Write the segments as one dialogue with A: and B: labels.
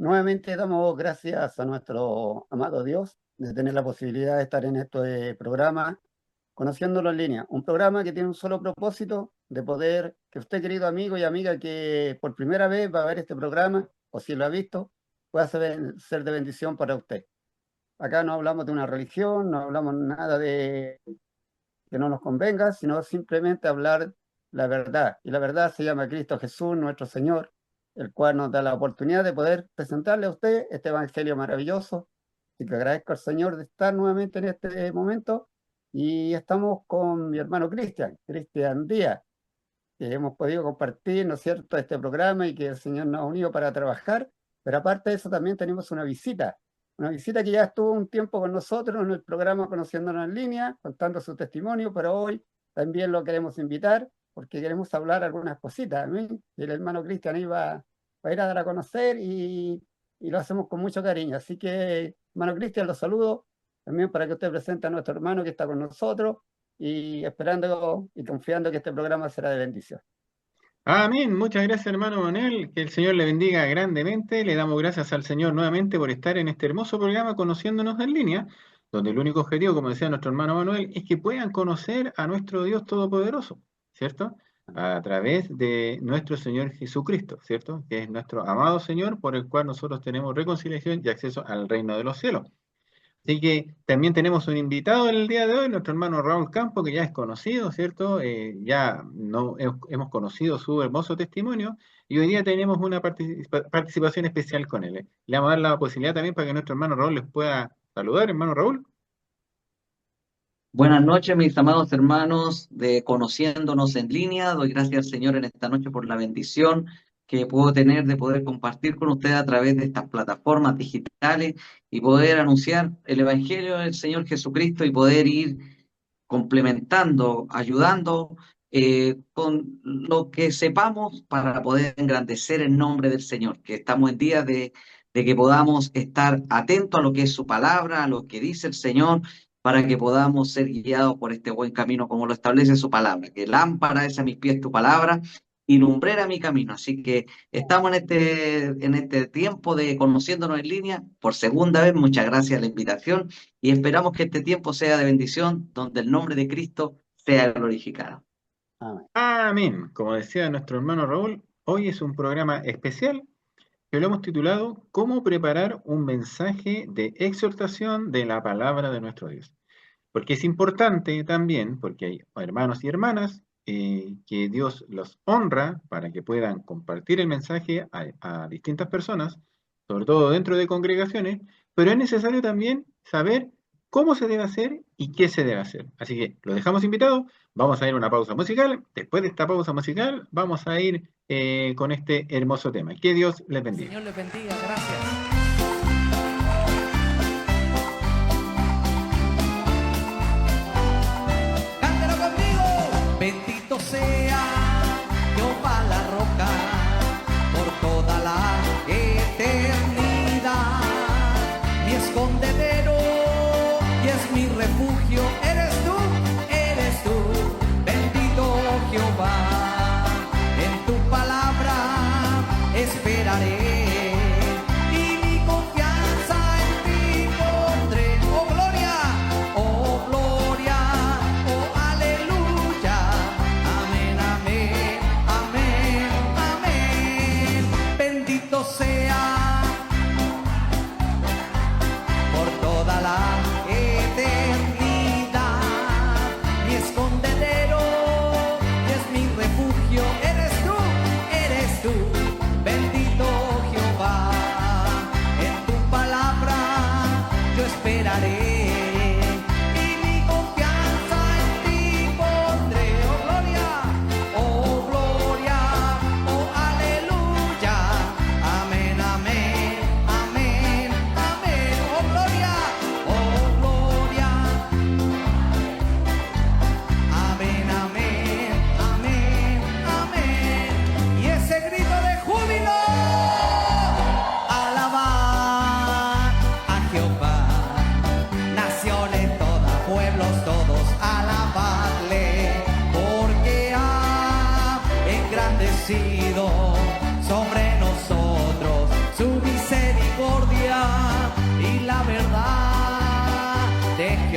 A: Nuevamente damos gracias a nuestro amado Dios de tener la posibilidad de estar en este programa, Conociéndolo en línea. Un programa que tiene un solo propósito, de poder que usted, querido amigo y amiga, que por primera vez va a ver este programa, o si lo ha visto, pueda ser de bendición para usted. Acá no hablamos de una religión, no hablamos nada de que no nos convenga, sino simplemente hablar la verdad. Y la verdad se llama Cristo Jesús, nuestro Señor, el cual nos da la oportunidad de poder presentarle a usted este evangelio maravilloso. Y que agradezco al Señor de estar nuevamente en este momento. Y estamos con mi hermano Cristian Díaz, que hemos podido compartir, ¿no es cierto?, este programa y que el Señor nos ha unido para trabajar. Pero aparte de eso, también tenemos una visita que ya estuvo un tiempo con nosotros en el programa Conociéndonos en línea, contando su testimonio, pero hoy también lo queremos invitar porque queremos hablar algunas cositas. Y el hermano Cristian va a ir a dar a conocer y lo hacemos con mucho cariño. Así que, hermano Cristian, lo saludo también para que usted presente a nuestro hermano que está con nosotros y esperando y confiando que este programa será de bendición.
B: Amén. Muchas gracias, hermano Manuel. Que el Señor le bendiga grandemente. Le damos gracias al Señor nuevamente por estar en este hermoso programa Conociéndonos en línea, donde el único objetivo, como decía nuestro hermano Manuel, es que puedan conocer a nuestro Dios Todopoderoso, ¿cierto? A través de nuestro Señor Jesucristo, ¿cierto? Que es nuestro amado Señor por el cual nosotros tenemos reconciliación y acceso al reino de los cielos. Así que también tenemos un invitado en el día de hoy, nuestro hermano Raúl Campo, que ya es conocido, ¿cierto? Ya no, hemos conocido su hermoso testimonio y hoy día tenemos una participación especial con él. Le vamos a dar la posibilidad también para que nuestro hermano Raúl les pueda saludar, hermano Raúl.
C: Buenas noches, mis amados hermanos de Conociéndonos en línea. Doy gracias al Señor en esta noche por la bendición que puedo tener de poder compartir con ustedes a través de estas plataformas digitales y poder anunciar el Evangelio del Señor Jesucristo y poder ir complementando, ayudando con lo que sepamos para poder engrandecer el nombre del Señor, que estamos en días de que podamos estar atentos a lo que es su palabra, a lo que dice el Señor, para que podamos ser guiados por este buen camino, como lo establece su palabra, que lámpara es a mis pies tu palabra y lumbrera mi camino. Así que estamos en este tiempo de conociéndonos en línea por segunda vez. Muchas gracias a la invitación y esperamos que este tiempo sea de bendición, donde el nombre de Cristo sea glorificado.
A: Amén.
B: Amén. Como decía nuestro hermano Raúl, hoy es un programa especial que lo hemos titulado ¿Cómo preparar un mensaje de exhortación de la palabra de nuestro Dios? Porque es importante también, porque hay hermanos y hermanas que Dios los honra para que puedan compartir el mensaje a distintas personas, sobre todo dentro de congregaciones, pero es necesario también saber cómo se debe hacer y qué se debe hacer. Así que lo dejamos invitado, vamos a ir a una pausa musical, después de esta pausa musical vamos a ir con este hermoso tema. Que Dios les bendiga.
D: Señor les bendiga, gracias. Cántalo conmigo. Bendito sea Jehová la roca por toda la eternidad. Mi escondedero y es mi refugio. Eres tú, bendito Jehová. En tu palabra esperaré y mi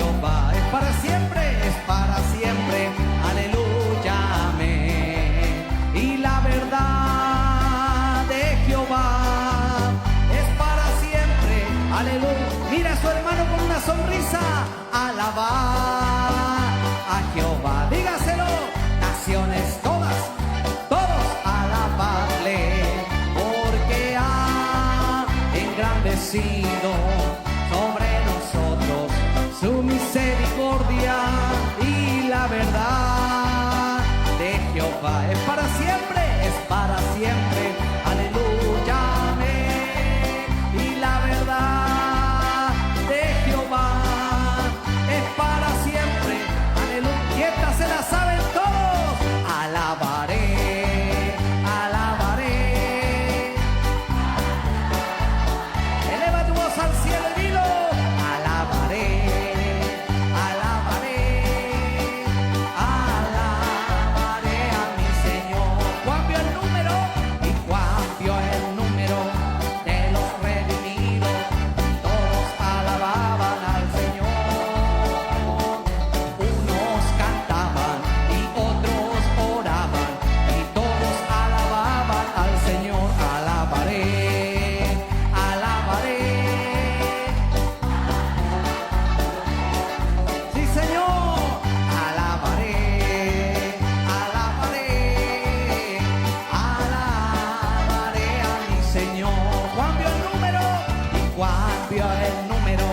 D: Jehová es para siempre, es para siempre. Aleluya, amén. Y la verdad de Jehová es para siempre. Aleluya. Mira a su hermano con una sonrisa. Alabar a Jehová. Dígaselo. Naciones todas, todos alabarle, porque ha engrandecido sobre nosotros su misericordia, y la verdad de Jehová es para siempre, es para siempre. Aleluya, amén. Y la verdad de Jehová es para siempre. Aleluya. Y esta se la saben todos. Alabaré, alabaré. Eleva tu voz al cielo y dilo. Alabaré, alabaré, alabaré a mi Señor. Juan vio el número, y Juan vio el número de los redimidos. Todos alababan al Señor. Unos cantaban y otros oraban, y todos alababan al Señor. Alabaré, alabaré. Sí, Señor. Alabaré, alabaré, alabaré a mi Señor. Juan vio el número, y Juan vio el número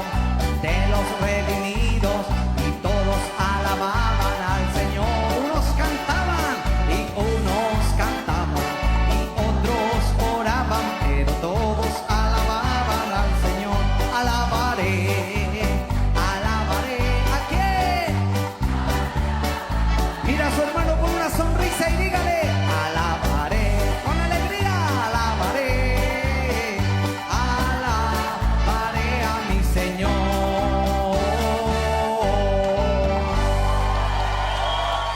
D: de los redimidos, y todos alababan al Señor. Unos cantaban y unos cantaban, y otros oraban, pero todos alababan al Señor. Alabaré, alabaré. ¿A quién? Mira a su hermano con una sonrisa y dígale. Alabaré, con alegría. Alabaré, alabaré a mi Señor.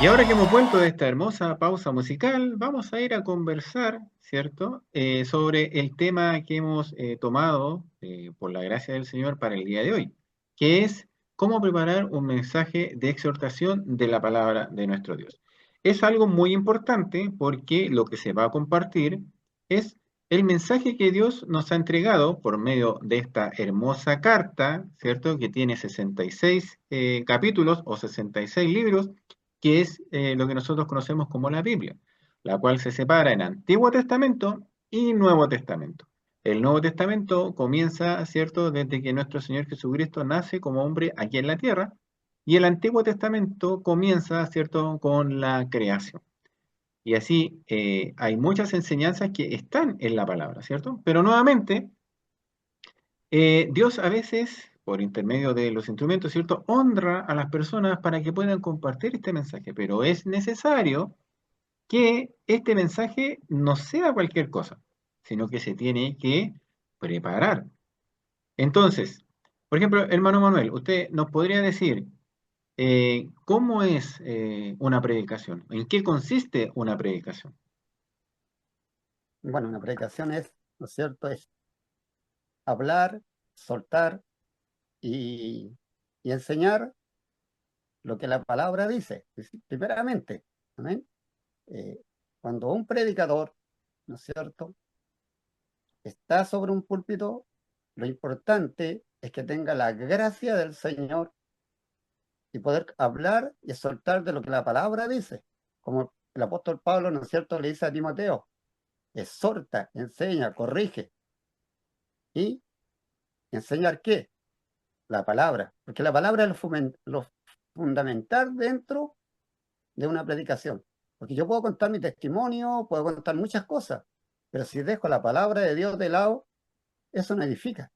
B: Y ahora que hemos vuelto de esta hermosa pausa musical, vamos a ir a conversar, ¿cierto? Sobre el tema que hemos tomado, por la gracia del Señor, para el día de hoy, que es cómo preparar un mensaje de exhortación de la palabra de nuestro Dios. Es algo muy importante porque lo que se va a compartir es el mensaje que Dios nos ha entregado por medio de esta hermosa carta, ¿cierto? Que tiene 66 capítulos o 66 libros, que es lo que nosotros conocemos como la Biblia, la cual se separa en Antiguo Testamento y Nuevo Testamento. El Nuevo Testamento comienza, ¿cierto?, desde que nuestro Señor Jesucristo nace como hombre aquí en la tierra, y el Antiguo Testamento comienza, ¿cierto?, con la creación. Y así hay muchas enseñanzas que están en la palabra, ¿cierto? Pero nuevamente, Dios a veces, por intermedio de los instrumentos, ¿cierto?, honra a las personas para que puedan compartir este mensaje, pero es necesario que este mensaje no sea cualquier cosa, sino que se tiene que preparar. Entonces, por ejemplo, hermano Manuel, usted nos podría decir cómo es una predicación, en qué consiste una predicación.
A: Bueno, una predicación es, ¿no es cierto?, es hablar, soltar y enseñar lo que la palabra dice, primeramente. ¿Amén? Cuando un predicador, ¿no es cierto?, está sobre un púlpito, lo importante es que tenga la gracia del Señor y poder hablar y soltar de lo que la palabra dice. Como el apóstol Pablo, ¿no es cierto?, le dice a Timoteo, exhorta, enseña, corrige. ¿Y enseñar qué? La palabra. Porque la palabra es lo fundamental dentro de una predicación. Porque yo puedo contar mi testimonio, puedo contar muchas cosas, pero si dejo la palabra de Dios de lado, eso no edifica.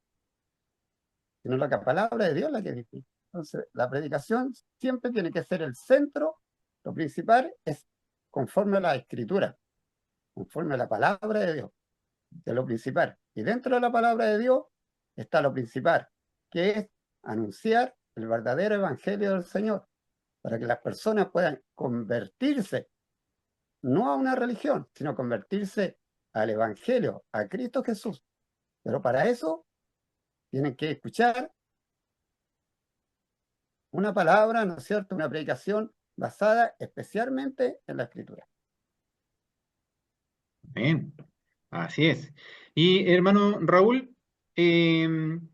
A: Sino la palabra de Dios es la que edifica. Entonces, la predicación siempre tiene que ser el centro. Lo principal es conforme a la Escritura, conforme a la palabra de Dios, que es lo principal. Y dentro de la palabra de Dios está lo principal, que es anunciar el verdadero evangelio del Señor, para que las personas puedan convertirse, no a una religión, sino convertirse al evangelio, a Cristo Jesús. Pero para eso tienen que escuchar una palabra, ¿no es cierto?, una predicación basada especialmente en la Escritura.
B: Bien, así es. Y hermano Raúl, en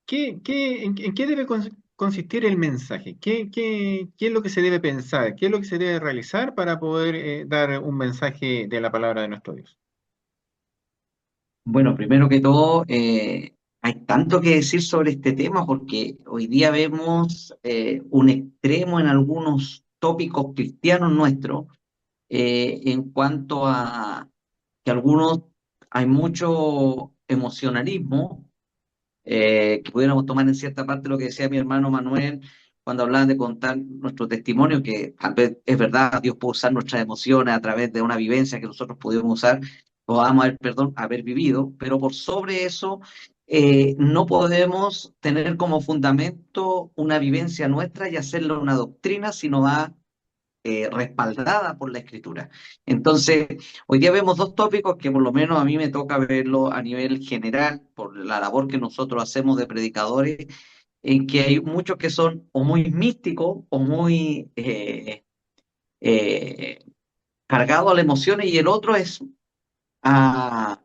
B: qué debe consistir el mensaje? ¿Qué es lo que se debe pensar? ¿Qué es lo que se debe realizar para poder dar un mensaje de la palabra de nuestro Dios?
C: Bueno, primero que todo, hay tanto que decir sobre este tema porque hoy día vemos un extremo en algunos tópicos cristianos nuestros en cuanto a que algunos hay mucho emocionalismo que pudiéramos tomar en cierta parte lo que decía mi hermano Manuel cuando hablaba de contar nuestro testimonio, que tal vez es verdad, Dios puede usar nuestras emociones a través de una vivencia que nosotros pudimos usar, podamos haber, perdón, haber vivido, pero por sobre eso no podemos tener como fundamento una vivencia nuestra y hacerlo una doctrina, sino va respaldada por la escritura. Entonces, hoy día vemos dos tópicos que por lo menos a mí me toca verlo a nivel general, por la labor que nosotros hacemos de predicadores, en que hay muchos que son o muy místicos o muy eh, cargados a las emociones y el otro es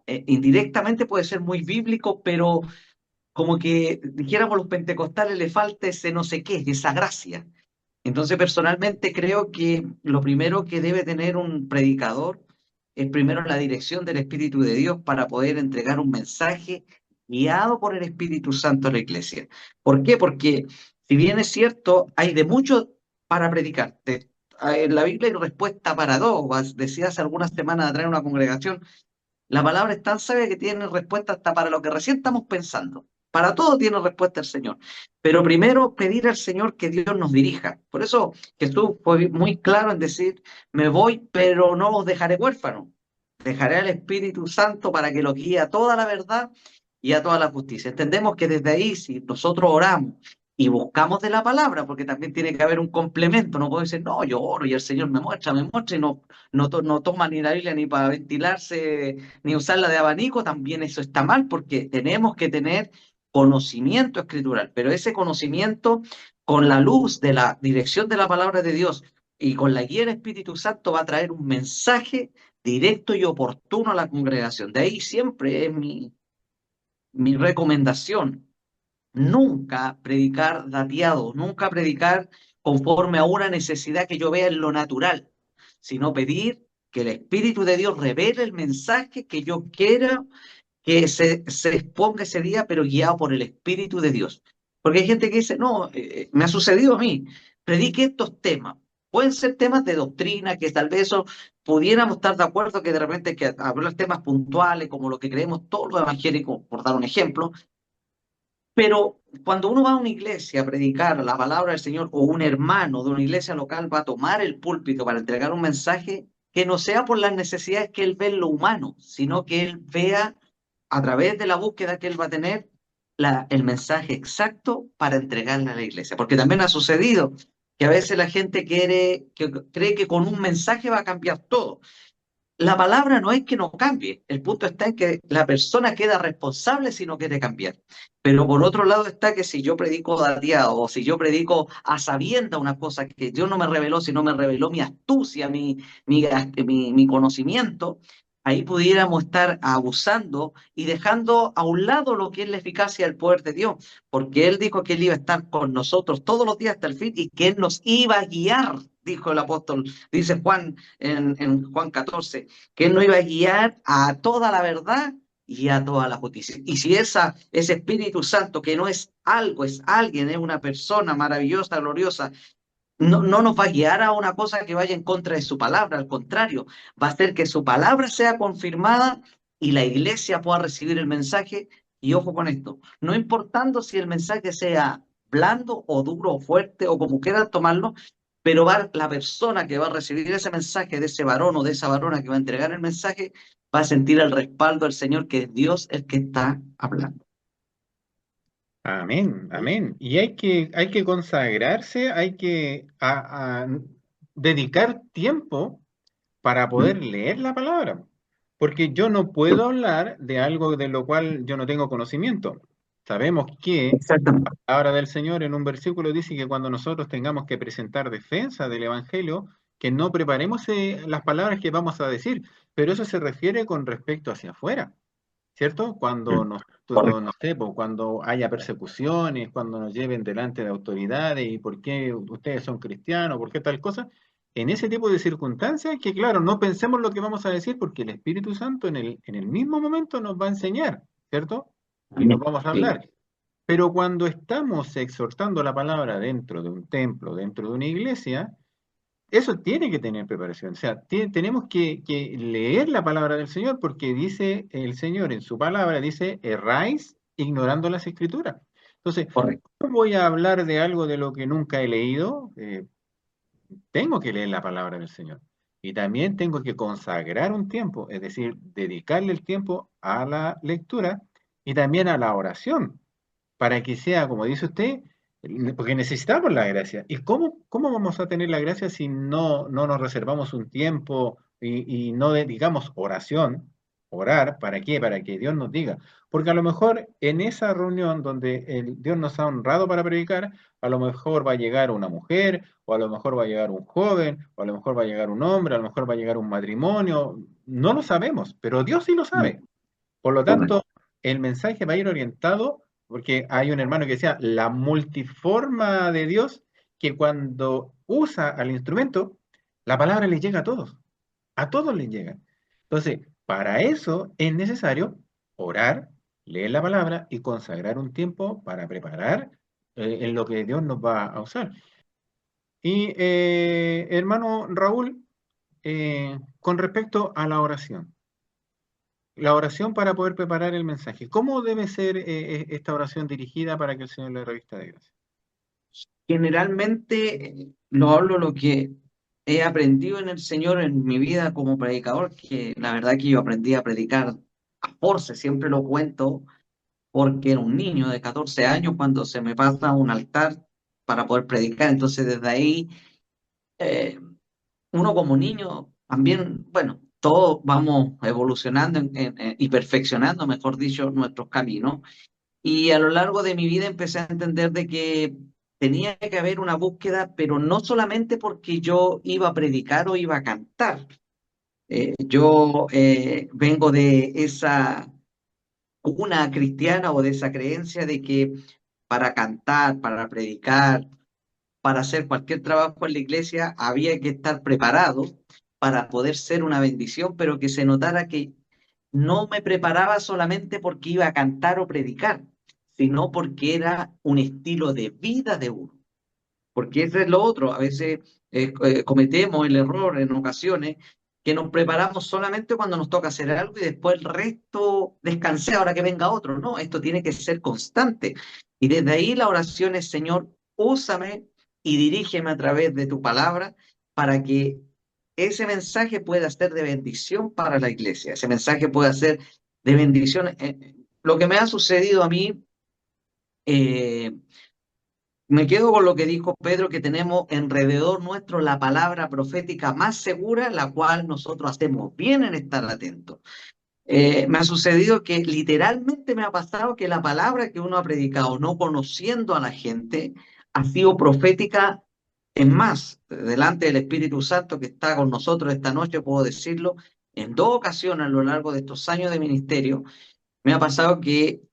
C: indirectamente puede ser muy bíblico, pero como que dijéramos los pentecostales le falta ese no sé qué, esa gracia. Entonces, personalmente creo que lo primero que debe tener un predicador es primero la dirección del Espíritu de Dios para poder entregar un mensaje guiado por el Espíritu Santo a la iglesia. ¿Por qué? Porque si bien es cierto, hay de mucho para predicar. En la Biblia hay respuesta para dos. Decía hace algunas semanas atrás en una congregación, la palabra es tan sabia que tiene respuesta hasta para lo que recién estamos pensando. Para todo tiene respuesta el Señor. Pero primero pedir al Señor que Dios nos dirija. Por eso Jesús fue muy claro en decir, me voy, pero no os dejaré huérfanos. Dejaré al Espíritu Santo para que los guíe a toda la verdad y a toda la justicia. Entendemos que desde ahí, si nosotros oramos y buscamos de la palabra, porque también tiene que haber un complemento, no puedo decir, no, yo oro y el Señor me muestra, y no toma ni la Biblia ni para ventilarse, ni usarla de abanico, también eso está mal, porque tenemos que tener conocimiento escritural, pero ese conocimiento con la luz de la dirección de la palabra de Dios y con la guía del Espíritu Santo va a traer un mensaje directo y oportuno a la congregación. De ahí siempre es mi recomendación. Nunca predicar dateado, nunca predicar conforme a una necesidad que yo vea en lo natural, sino pedir que el Espíritu de Dios revele el mensaje que yo quiera que se exponga ese día, pero guiado por el Espíritu de Dios. Porque hay gente que dice, no, me ha sucedido a mí, predique estos temas. Pueden ser temas de doctrina, que tal vez eso pudiéramos estar de acuerdo que de repente hay que hablar temas puntuales, como lo que creemos todos los evangélicos, por dar un ejemplo, pero cuando uno va a una iglesia a predicar la palabra del Señor o un hermano de una iglesia local va a tomar el púlpito para entregar un mensaje que no sea por las necesidades que él ve en lo humano, sino que él vea a través de la búsqueda que él va a tener el mensaje exacto para entregarle a la iglesia. Porque también ha sucedido que a veces la gente cree que con un mensaje va a cambiar todo. La palabra no es que no cambie, el punto está en que la persona queda responsable si no quiere cambiar. Pero por otro lado está que si yo predico dateado o si yo predico a sabienda una cosa que Dios no me reveló, sino me reveló mi astucia, mi conocimiento, ahí pudiéramos estar abusando y dejando a un lado lo que es la eficacia del poder de Dios, porque Él dijo que Él iba a estar con nosotros todos los días hasta el fin y que Él nos iba a guiar, dijo el apóstol, dice Juan en Juan 14, que Él nos iba a guiar a toda la verdad y a toda la justicia. Y si ese Espíritu Santo, que no es algo, es alguien, es una persona maravillosa, gloriosa, no nos va a guiar a una cosa que vaya en contra de su palabra, al contrario, va a hacer que su palabra sea confirmada y la iglesia pueda recibir el mensaje. Y ojo con esto, no importando si el mensaje sea blando o duro o fuerte o como quieran tomarlo, pero la persona que va a recibir ese mensaje de ese varón o de esa varona que va a entregar el mensaje, va a sentir el respaldo del Señor, que es Dios el que está hablando.
B: Amén, amén. Y hay que consagrarse, hay que dedicar tiempo para poder leer la palabra. Porque yo no puedo hablar de algo de lo cual yo no tengo conocimiento. Sabemos que
C: Exactamente.
B: la palabra del Señor en un versículo dice que cuando nosotros tengamos que presentar defensa del Evangelio, que no preparemos las palabras que vamos a decir, pero eso se refiere con respecto hacia afuera, ¿cierto? Cuando
C: Correcto.
B: no sé, pues, cuando haya persecuciones, cuando nos lleven delante de autoridades y por qué ustedes son cristianos, por qué tal cosa, en ese tipo de circunstancias, que claro, no pensemos lo que vamos a decir porque el Espíritu Santo en el mismo momento nos va a enseñar, ¿cierto? Y nos
C: Amén.
B: vamos a
C: Sí,
B: hablar. Pero cuando estamos exhortando la palabra dentro de un templo, dentro de una iglesia, eso tiene que tener preparación. O sea, tenemos que leer la palabra del Señor porque dice el Señor en su palabra, dice, erráis ignorando las escrituras. Entonces,
C: correcto.
B: ¿cómo voy a hablar de algo de lo que nunca he leído? Tengo que leer la palabra del Señor. Y también tengo que consagrar un tiempo, es decir, dedicarle el tiempo a la lectura y también a la oración para que sea, como dice usted, porque necesitamos la gracia. ¿Y cómo vamos a tener la gracia si no nos reservamos un tiempo y no dedicamos oración, orar? ¿Para qué? Para que Dios nos diga. Porque a lo mejor en esa reunión donde Dios nos ha honrado para predicar, a lo mejor va a llegar una mujer, o a lo mejor va a llegar un joven, o a lo mejor va a llegar un hombre, a lo mejor va a llegar un matrimonio. No lo sabemos, pero Dios sí lo sabe. Por lo
C: Correcto.
B: tanto, el mensaje va a ir orientado, porque hay un hermano que decía, la multiforma de Dios, que cuando usa al instrumento, la palabra les llega a todos les llega. Entonces, para eso es necesario orar, leer la palabra y consagrar un tiempo para preparar en lo que Dios nos va a usar. Y hermano Raúl, con respecto a la oración. La oración para poder preparar el mensaje. ¿Cómo debe ser esta oración dirigida para que el Señor le revista de gracia?
C: Generalmente lo hablo lo que he aprendido en el Señor en mi vida como predicador, que la verdad que yo aprendí a predicar a force, siempre lo cuento, porque era un niño de 14 años cuando se me pasa un altar para poder predicar. Entonces desde ahí, eh, uno como niño también, bueno, todos vamos evolucionando y perfeccionando, mejor dicho, nuestros caminos. Y a lo largo de mi vida empecé a entender de que tenía que haber una búsqueda, pero no solamente porque yo iba a predicar o iba a cantar. Yo vengo de esa cuna cristiana o de esa creencia de que para cantar, para predicar, para hacer cualquier trabajo en la iglesia había que estar preparado para poder ser una bendición, pero que se notara que no me preparaba solamente porque iba a cantar o predicar, sino porque era un estilo de vida de uno. Porque ese es lo otro, a veces cometemos el error en ocasiones que nos preparamos solamente cuando nos toca hacer algo y después el resto descansé ahora que venga otro. No, esto tiene que ser constante. Y desde ahí la oración es, Señor, úsame y dirígeme a través de tu palabra para que ese mensaje pueda ser de bendición para la iglesia, ese mensaje pueda ser de bendición. Lo que me ha sucedido a mí, eh, me quedo con lo que dijo Pedro, que tenemos alrededor nuestro la palabra profética más segura, la cual nosotros hacemos bien en estar atentos. Me ha sucedido que literalmente me ha pasado que la palabra que uno ha predicado, no conociendo a la gente, ha sido profética. En más, delante del Espíritu Santo que está con nosotros esta noche, puedo decirlo, en 2 ocasiones a lo largo de estos años de ministerio, me ha pasado que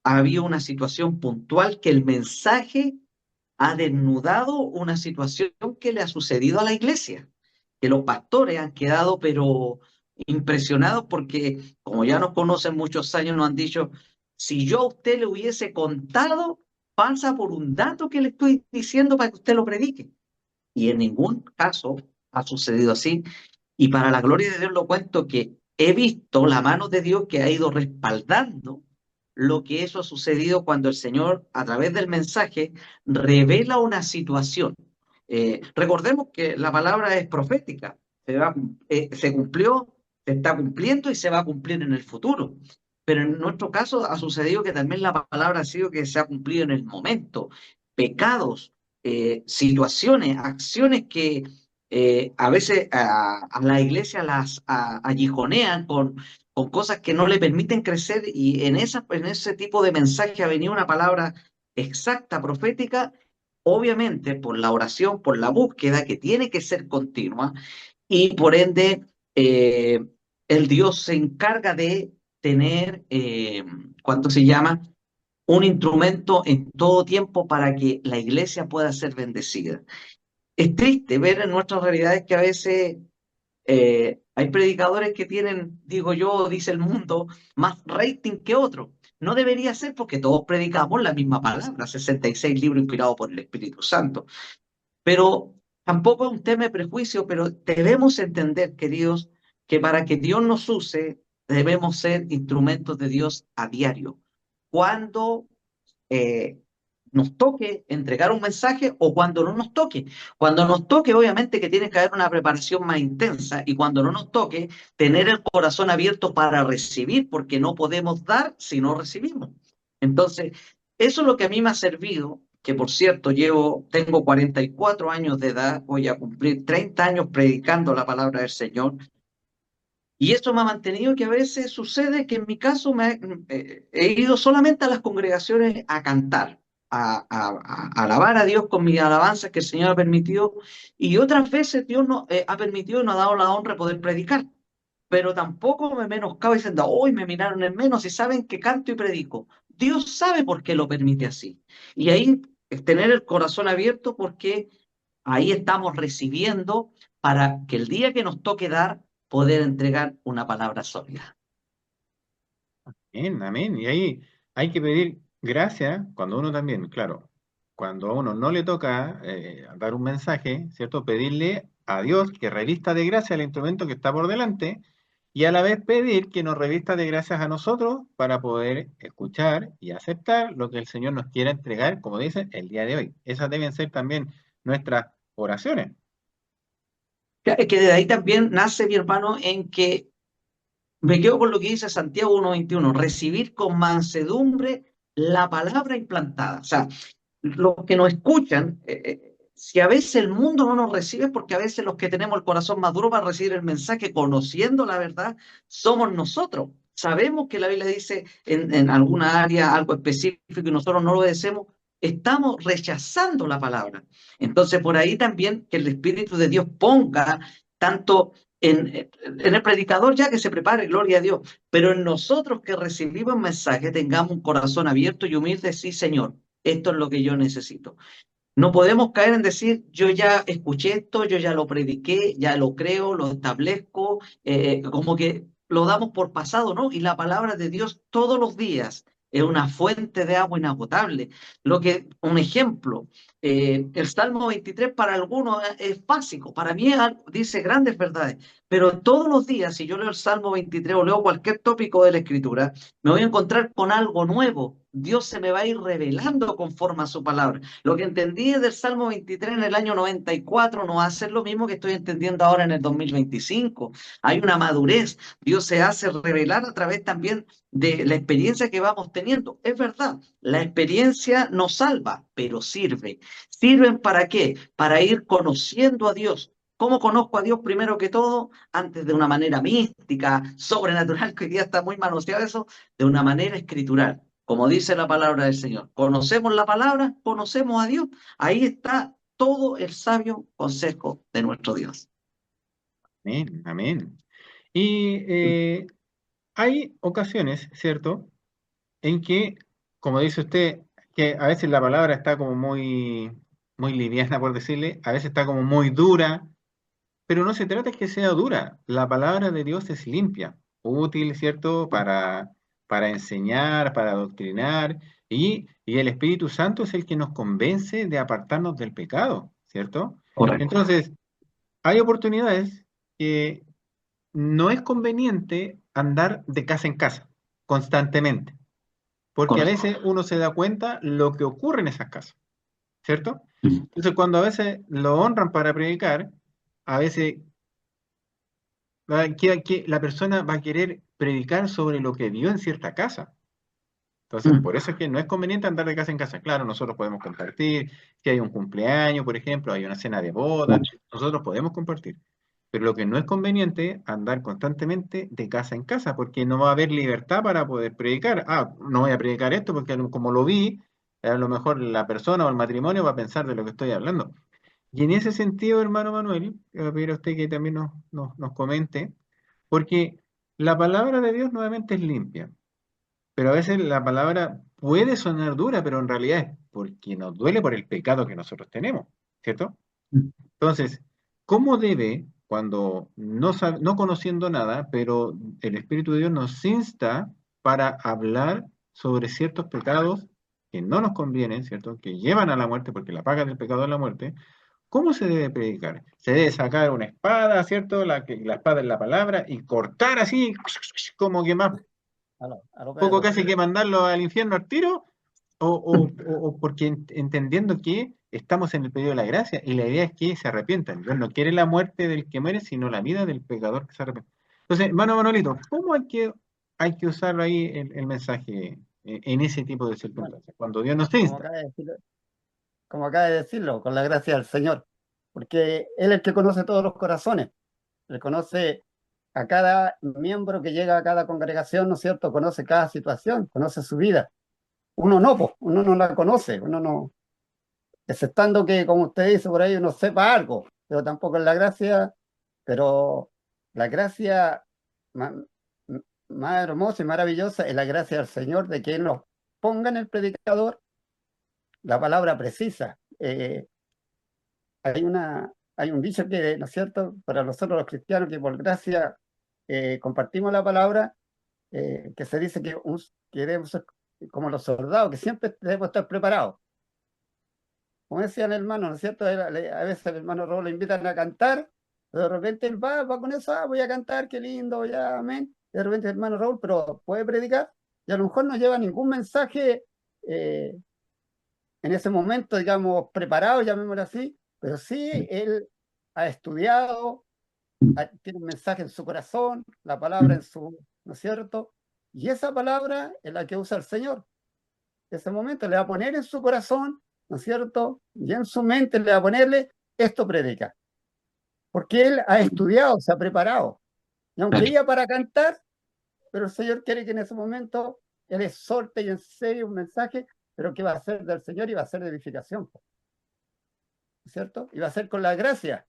C: había una situación puntual que el mensaje ha desnudado una situación que le ha sucedido a la iglesia, que los pastores han quedado pero impresionados porque como ya nos conocen muchos años, nos han dicho, si yo a usted le hubiese contado, pasa por un dato que le estoy diciendo para que usted lo predique. Y en ningún caso ha sucedido así. Y para la gloria de Dios lo cuento que he visto la mano de Dios que ha ido respaldando lo que eso ha sucedido cuando el Señor, a través del mensaje, revela una situación. Recordemos que la palabra es profética, se cumplió, se está cumpliendo y se va a cumplir en el futuro. Pero en nuestro caso ha sucedido que también la palabra ha sido que se ha cumplido en el momento. Pecados, situaciones, acciones que a veces a la iglesia las aguijonean con cosas que no le permiten crecer, y en ese tipo de mensaje ha venido una palabra exacta, profética, obviamente por la oración, por la búsqueda que tiene que ser continua, y por ende el Dios se encarga de tener, ¿cuánto se llama? Un instrumento en todo tiempo para que la iglesia pueda ser bendecida. Es triste ver en nuestras realidades que a veces hay predicadores que tienen, digo yo, dice el mundo, más rating que otros. No debería ser, porque todos predicamos la misma palabra, 66 libros inspirados por el Espíritu Santo. Pero tampoco es un tema de prejuicio, pero debemos entender, queridos, que para que Dios nos use, debemos ser instrumentos de Dios a diario. Cuando eh, nos toque entregar un mensaje, o cuando no nos toque. Cuando nos toque, obviamente que tiene que haber una preparación más intensa, y cuando no nos toque, tener el corazón abierto para recibir, porque no podemos dar si no recibimos. Entonces, eso es lo que a mí me ha servido, que por cierto, tengo 44 años de edad, voy a cumplir 30 años predicando la palabra del Señor. Y eso me ha mantenido, que a veces sucede que en mi caso he ido solamente a las congregaciones a cantar, a alabar a Dios con mis alabanzas que el Señor ha permitido, y otras veces Dios no, ha permitido y nos ha dado la honra de poder predicar. Pero tampoco me menoscabo diciendo, hoy me miraron en menos, y saben que canto y predico. Dios sabe por qué lo permite así. Y ahí es tener el corazón abierto, porque ahí estamos recibiendo para que el día que nos toque dar, poder entregar una palabra sólida.
B: Amén, amén. Y ahí hay que pedir gracia cuando uno también, claro, cuando a uno no le toca dar un mensaje, ¿cierto? Pedirle a Dios que revista de gracia el instrumento que está por delante, y a la vez pedir que nos revista de gracias a nosotros para poder escuchar y aceptar lo que el Señor nos quiera entregar, como dice, el día de hoy. Esas deben ser también nuestras oraciones.
C: Es que de ahí también nace, mi hermano, en que me quedo con lo que dice Santiago 1:21, recibir con mansedumbre la palabra implantada. O sea, los que nos escuchan, si a veces el mundo no nos recibe, porque a veces los que tenemos el corazón más duro para recibir el mensaje, conociendo la verdad, somos nosotros. Sabemos que la Biblia dice en alguna área algo específico y nosotros no lo obedecemos, estamos rechazando la palabra. Entonces, por ahí también que el Espíritu de Dios ponga tanto en el predicador, ya que se prepare, gloria a Dios, pero en nosotros que recibimos mensaje, tengamos un corazón abierto y humilde, sí, Señor, esto es lo que yo necesito. No podemos caer en decir, yo ya escuché esto, yo ya lo prediqué, ya lo creo, lo establezco, como que lo damos por pasado, ¿no? Y la palabra de Dios todos los días es una fuente de agua inagotable. Un ejemplo, el Salmo 23 para algunos es básico, para mí dice grandes verdades, pero todos los días, si yo leo el Salmo 23 o leo cualquier tópico de la Escritura, me voy a encontrar con algo nuevo. Dios se me va a ir revelando conforme a su palabra. Lo que entendí del Salmo 23 en el año 94 no va a ser lo mismo que estoy entendiendo ahora en el 2025. Hay una madurez. Dios se hace revelar a través también de la experiencia que vamos teniendo. Es verdad, la experiencia no salva, pero sirve. ¿Sirven para qué? Para ir conociendo a Dios. ¿Cómo conozco a Dios primero que todo? Antes de una manera mística, sobrenatural, que hoy día está muy manoseado eso, de una manera escritural. Como dice la palabra del Señor, conocemos la palabra, conocemos a Dios. Ahí está todo el sabio consejo de nuestro Dios.
B: Amén, amén. Y hay ocasiones, ¿cierto?, en que, como dice usted, que a veces la palabra está como muy, muy liviana, por decirle, a veces está como muy dura, pero no se trata de que sea dura. La palabra de Dios es limpia, útil, ¿cierto?, para enseñar, para adoctrinar, y el Espíritu Santo es el que nos convence de apartarnos del pecado, ¿cierto?
C: Correcto.
B: Entonces, hay oportunidades que no es conveniente andar de casa en casa constantemente, porque a
C: Correcto.
B: veces uno se da cuenta lo que ocurre en esas casas, ¿cierto? Entonces, cuando a veces lo honran para predicar, a veces la persona va a querer predicar sobre lo que vio en cierta casa. Entonces, por eso es que no es conveniente andar de casa en casa. Claro, nosotros podemos compartir, si hay un cumpleaños, por ejemplo, hay una cena de boda, nosotros podemos compartir. Pero lo que no es conveniente es andar constantemente de casa en casa, porque no va a haber libertad para poder predicar. Ah, no voy a predicar esto porque como lo vi, a lo mejor la persona o el matrimonio va a pensar de lo que estoy hablando. Y en ese sentido, hermano Manuel, le voy a pedir a usted que también nos comente, porque la palabra de Dios nuevamente es limpia, pero a veces la palabra puede sonar dura, pero en realidad es porque nos duele por el pecado que nosotros tenemos, ¿cierto? Entonces, ¿cómo debe, cuando no conociendo nada, pero el Espíritu de Dios nos insta para hablar sobre ciertos pecados que no nos convienen, ¿cierto? Que llevan a la muerte, porque la paga del pecado es la muerte? ¿Cómo se debe predicar? Se debe sacar una espada, ¿cierto? La espada es la palabra, y cortar así, como que más,
A: A lo
B: poco
A: Pedro.
B: casi que mandarlo al infierno al tiro, o porque entendiendo que estamos en el periodo de la gracia y la idea es que se arrepientan. Dios no quiere la muerte del que muere, sino la vida del pecador que se arrepiente. Entonces, hermano Manolito, ¿cómo hay que usarlo ahí el mensaje en ese tipo de
A: Bueno,
B: circunstancias? Cuando Dios nos
A: como
B: insta.
A: acaba de decirlo, como acaba de decirlo, con la gracia del Señor, porque Él es el que conoce todos los corazones, Él conoce a cada miembro que llega a cada congregación, ¿no es cierto? Conoce cada situación, conoce su vida. Uno no, pues, uno no la conoce, uno no, exceptando que, como usted dice por ahí, uno sepa algo, pero tampoco es la gracia, pero la gracia más, más hermosa y maravillosa es la gracia del Señor de que Él nos ponga en el predicador la palabra precisa. Hay un dicho que, ¿no es cierto?, para nosotros los cristianos que por gracia compartimos la palabra, que se dice que debemos ser como los soldados, que siempre debemos estar preparados. Como decía el hermano, ¿no es cierto? A veces el hermano Raúl le invitan a cantar, pero de repente él va con eso, voy a cantar, qué lindo, ya, amén. Y de repente el hermano Raúl, pero puede predicar, y a lo mejor no lleva ningún mensaje eh, en ese momento, digamos, preparado, llamémoslo así, pero sí él ha estudiado, tiene un mensaje en su corazón, la palabra en su, ¿no es cierto? Y esa palabra es la que usa el Señor. Ese momento le va a poner en su corazón, ¿no es cierto? Y en su mente le va a ponerle, esto predica. Porque él ha estudiado, se ha preparado. Y aunque iba para cantar, pero el Señor quiere que en ese momento él exhorte y enseñe un mensaje, pero que va a ser del Señor y va a ser de edificación, ¿cierto? Y va a ser con la gracia,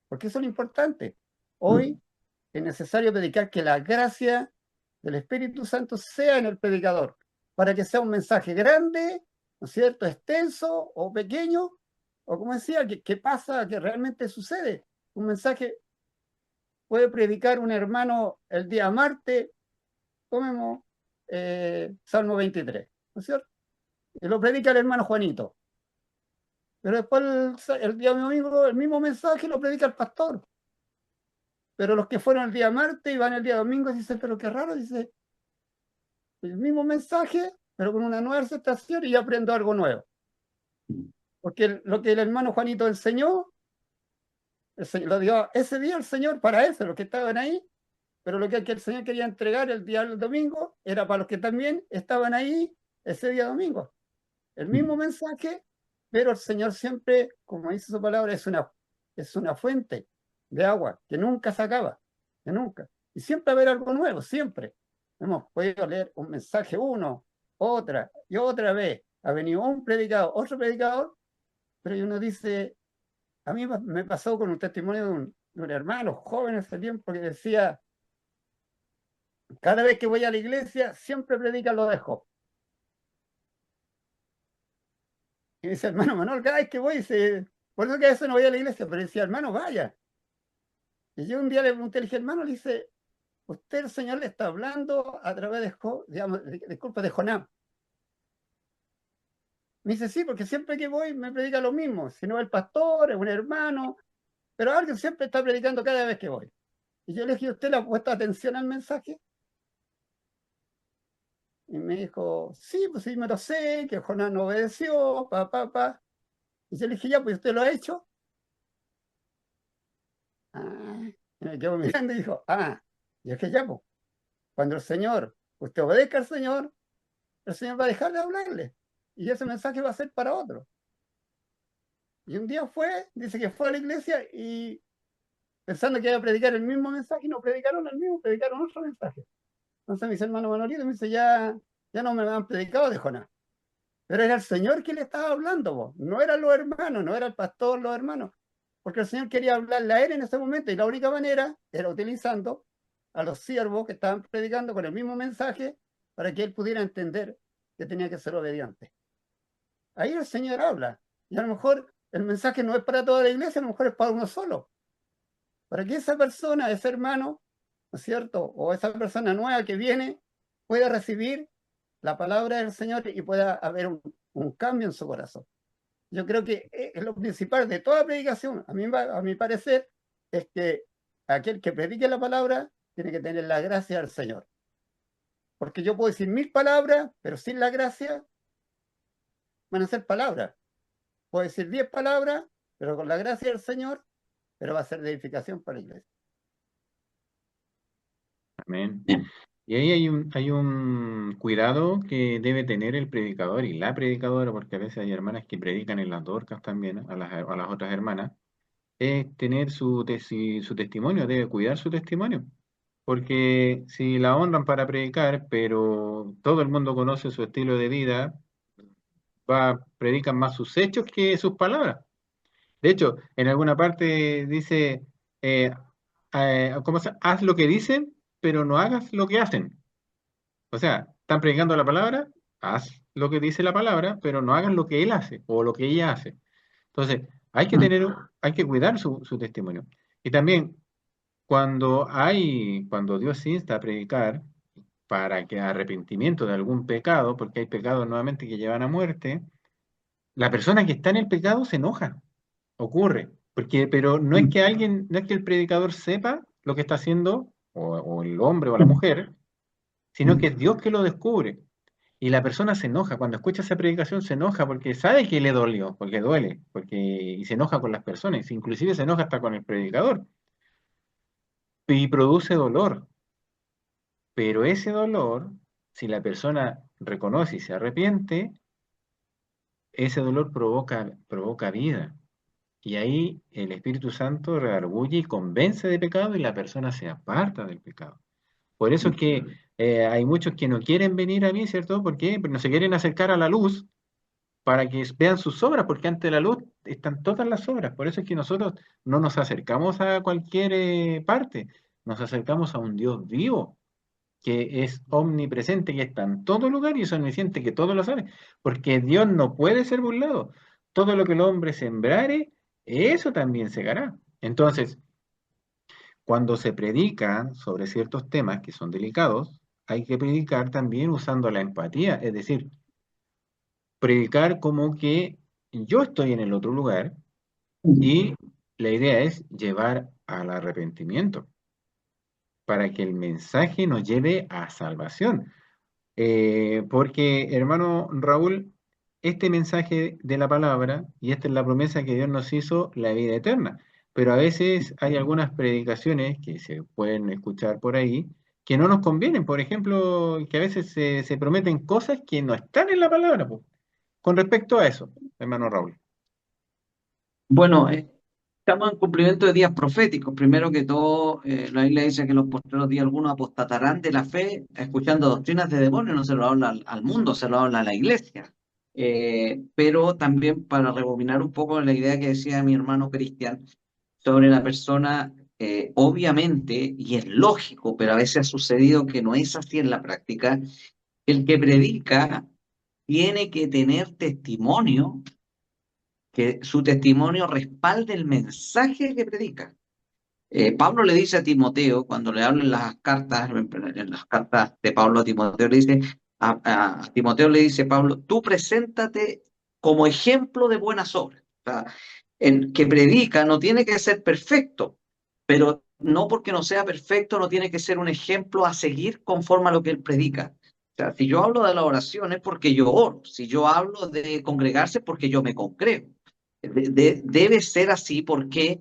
A: porque eso es lo importante. Hoy es necesario predicar que la gracia del Espíritu Santo sea en el predicador, para que sea un mensaje grande, ¿no es cierto?, extenso o pequeño, o como decía, que pasa, que realmente sucede. Un mensaje puede predicar un hermano el día martes, tomemos Salmo 23, ¿no es cierto? Y lo predica el hermano Juanito. Pero después el día domingo el mismo mensaje lo predica el pastor. Pero los que fueron el día martes y van el día domingo dicen, pero qué raro, dice, el mismo mensaje, pero con una nueva aceptación y yo aprendo algo nuevo. Porque lo que el hermano Juanito enseñó, lo dio ese día el Señor para eso, los que estaban ahí, pero lo que el Señor quería entregar el día del domingo era para los que también estaban ahí ese día domingo. El mismo mensaje, pero el Señor siempre, como dice su palabra, es una fuente de agua que nunca se acaba, que nunca. Y siempre va a haber algo nuevo, siempre. Hemos podido leer un mensaje uno, otra y otra vez. Ha venido un predicador, otro predicador, pero uno dice, a mí me pasó con un testimonio de un hermano joven en ese tiempo que decía, cada vez que voy a la iglesia, siempre predica lo de Job. Y dice, hermano Manuel, cada vez que voy, por eso que a veces no voy a la iglesia, pero decía, hermano, vaya. Y yo un día le pregunté, le dije, hermano, le dice, usted el Señor le está hablando a través de Job, digamos, disculpa, de Jonás. Me dice, sí, porque siempre que voy me predica lo mismo. Si no es el pastor, es un hermano, pero alguien siempre está predicando cada vez que voy. Y yo le dije, ¿usted le ha puesto atención al mensaje? Y me dijo, sí, pues sí, me lo sé, que Jonás no obedeció, pa. Y yo le dije, ya, pues usted lo ha hecho. Y me quedo mirando y dijo, y es que ya, pues, cuando usted obedezca al Señor, el Señor va a dejar de hablarle. Y ese mensaje va a ser para otro. Y un día dice que fue a la iglesia y pensando que iba a predicar el mismo mensaje y no predicaron el mismo, predicaron otro mensaje. Entonces mis hermanos Manolito me dice, ya no me han predicado de Jonás. Pero era el Señor que le estaba hablando, vos. No eran los hermanos, no era el pastor, los hermanos. Porque el Señor quería hablarle a él en ese momento y la única manera era utilizando a los siervos que estaban predicando con el mismo mensaje para que él pudiera entender que tenía que ser obediente. Ahí el Señor habla. Y a lo mejor el mensaje no es para toda la iglesia, a lo mejor es para uno solo. Para que esa persona, ese hermano, ¿no es cierto? O esa persona nueva que viene pueda recibir la palabra del Señor y pueda haber un cambio en su corazón. Yo creo que es lo principal de toda predicación, a mi parecer, es que aquel que predique la palabra tiene que tener la gracia del Señor. Porque yo puedo decir 1000 palabras, pero sin la gracia van a ser palabras. Puedo decir 10 palabras, pero con la gracia del Señor, pero va a ser de edificación para la iglesia.
B: Amén.
C: Bien.
B: Y ahí hay un cuidado que debe tener el predicador y la predicadora, porque a veces hay hermanas que predican en las dorcas también, a las otras hermanas, es tener su testimonio, debe cuidar su testimonio. Porque si la honran para predicar, pero todo el mundo conoce su estilo de vida, predican más sus hechos que sus palabras. De hecho, en alguna parte dice, haz lo que dicen, pero no hagas lo que hacen. O sea, están predicando la palabra, haz lo que dice la palabra, pero no hagas lo que él hace o lo que ella hace. Entonces, hay que cuidar su testimonio. Y también, cuando Dios insta a predicar para que arrepentimiento de algún pecado, porque hay pecados nuevamente que llevan a muerte, la persona que está en el pecado se enoja, ocurre, pero no es que el predicador sepa lo que está haciendo, o el hombre o la mujer, sino que es Dios que lo descubre. Y la persona se enoja, cuando escucha esa predicación se enoja porque sabe que le dolió, porque duele, y se enoja con las personas, inclusive se enoja hasta con el predicador. Y produce dolor. Pero ese dolor, si la persona reconoce y se arrepiente, ese dolor provoca vida. Y ahí el Espíritu Santo redarguye y convence de pecado y la persona se aparta del pecado. Por eso es que hay muchos que no quieren venir a mí, ¿cierto? ¿Por qué? Porque no se quieren acercar a la luz para que vean sus obras, porque ante la luz están todas las obras. Por eso es que nosotros no nos acercamos a cualquier parte, nos acercamos a un Dios vivo, que es omnipresente, que está en todo lugar y es omnisciente, que todo lo sabe, porque Dios no puede ser burlado. Todo lo que el hombre sembrare, eso también segará. Entonces, cuando se predica sobre ciertos temas que son delicados, hay que predicar también usando la empatía, es decir, predicar como que yo estoy en el otro lugar y la idea es llevar al arrepentimiento para que el mensaje nos lleve a salvación. Porque, hermano Raúl, este mensaje de la palabra, y esta es la promesa que Dios nos hizo, la vida eterna. Pero a veces hay algunas predicaciones que se pueden escuchar por ahí que no nos convienen. Por ejemplo, que a veces se prometen cosas que no están en la palabra, po. Con respecto a eso, hermano Raúl.
C: Bueno, estamos en cumplimiento de días proféticos. Primero que todo, la Biblia dice que en los postreros días algunos apostatarán de la fe, escuchando doctrinas de demonios. No se lo habla al mundo, se lo habla a la iglesia. Pero también para rebobinar un poco la idea que decía mi hermano Cristian sobre la persona, obviamente, y es lógico, pero a veces ha sucedido que no es así en la práctica, el que predica tiene que tener testimonio, que su testimonio respalde el mensaje que predica. Pablo le dice a Timoteo, cuando le habla en las cartas de Pablo a Timoteo, a Timoteo le dice Pablo, tú preséntate como ejemplo de buenas obras. O sea, el que predica no tiene que ser perfecto, pero no porque no sea perfecto no tiene que ser un ejemplo a seguir conforme a lo que él predica. O sea, si yo hablo de la oración es porque yo oro, si yo hablo de congregarse es porque yo me congrego. Debe ser así porque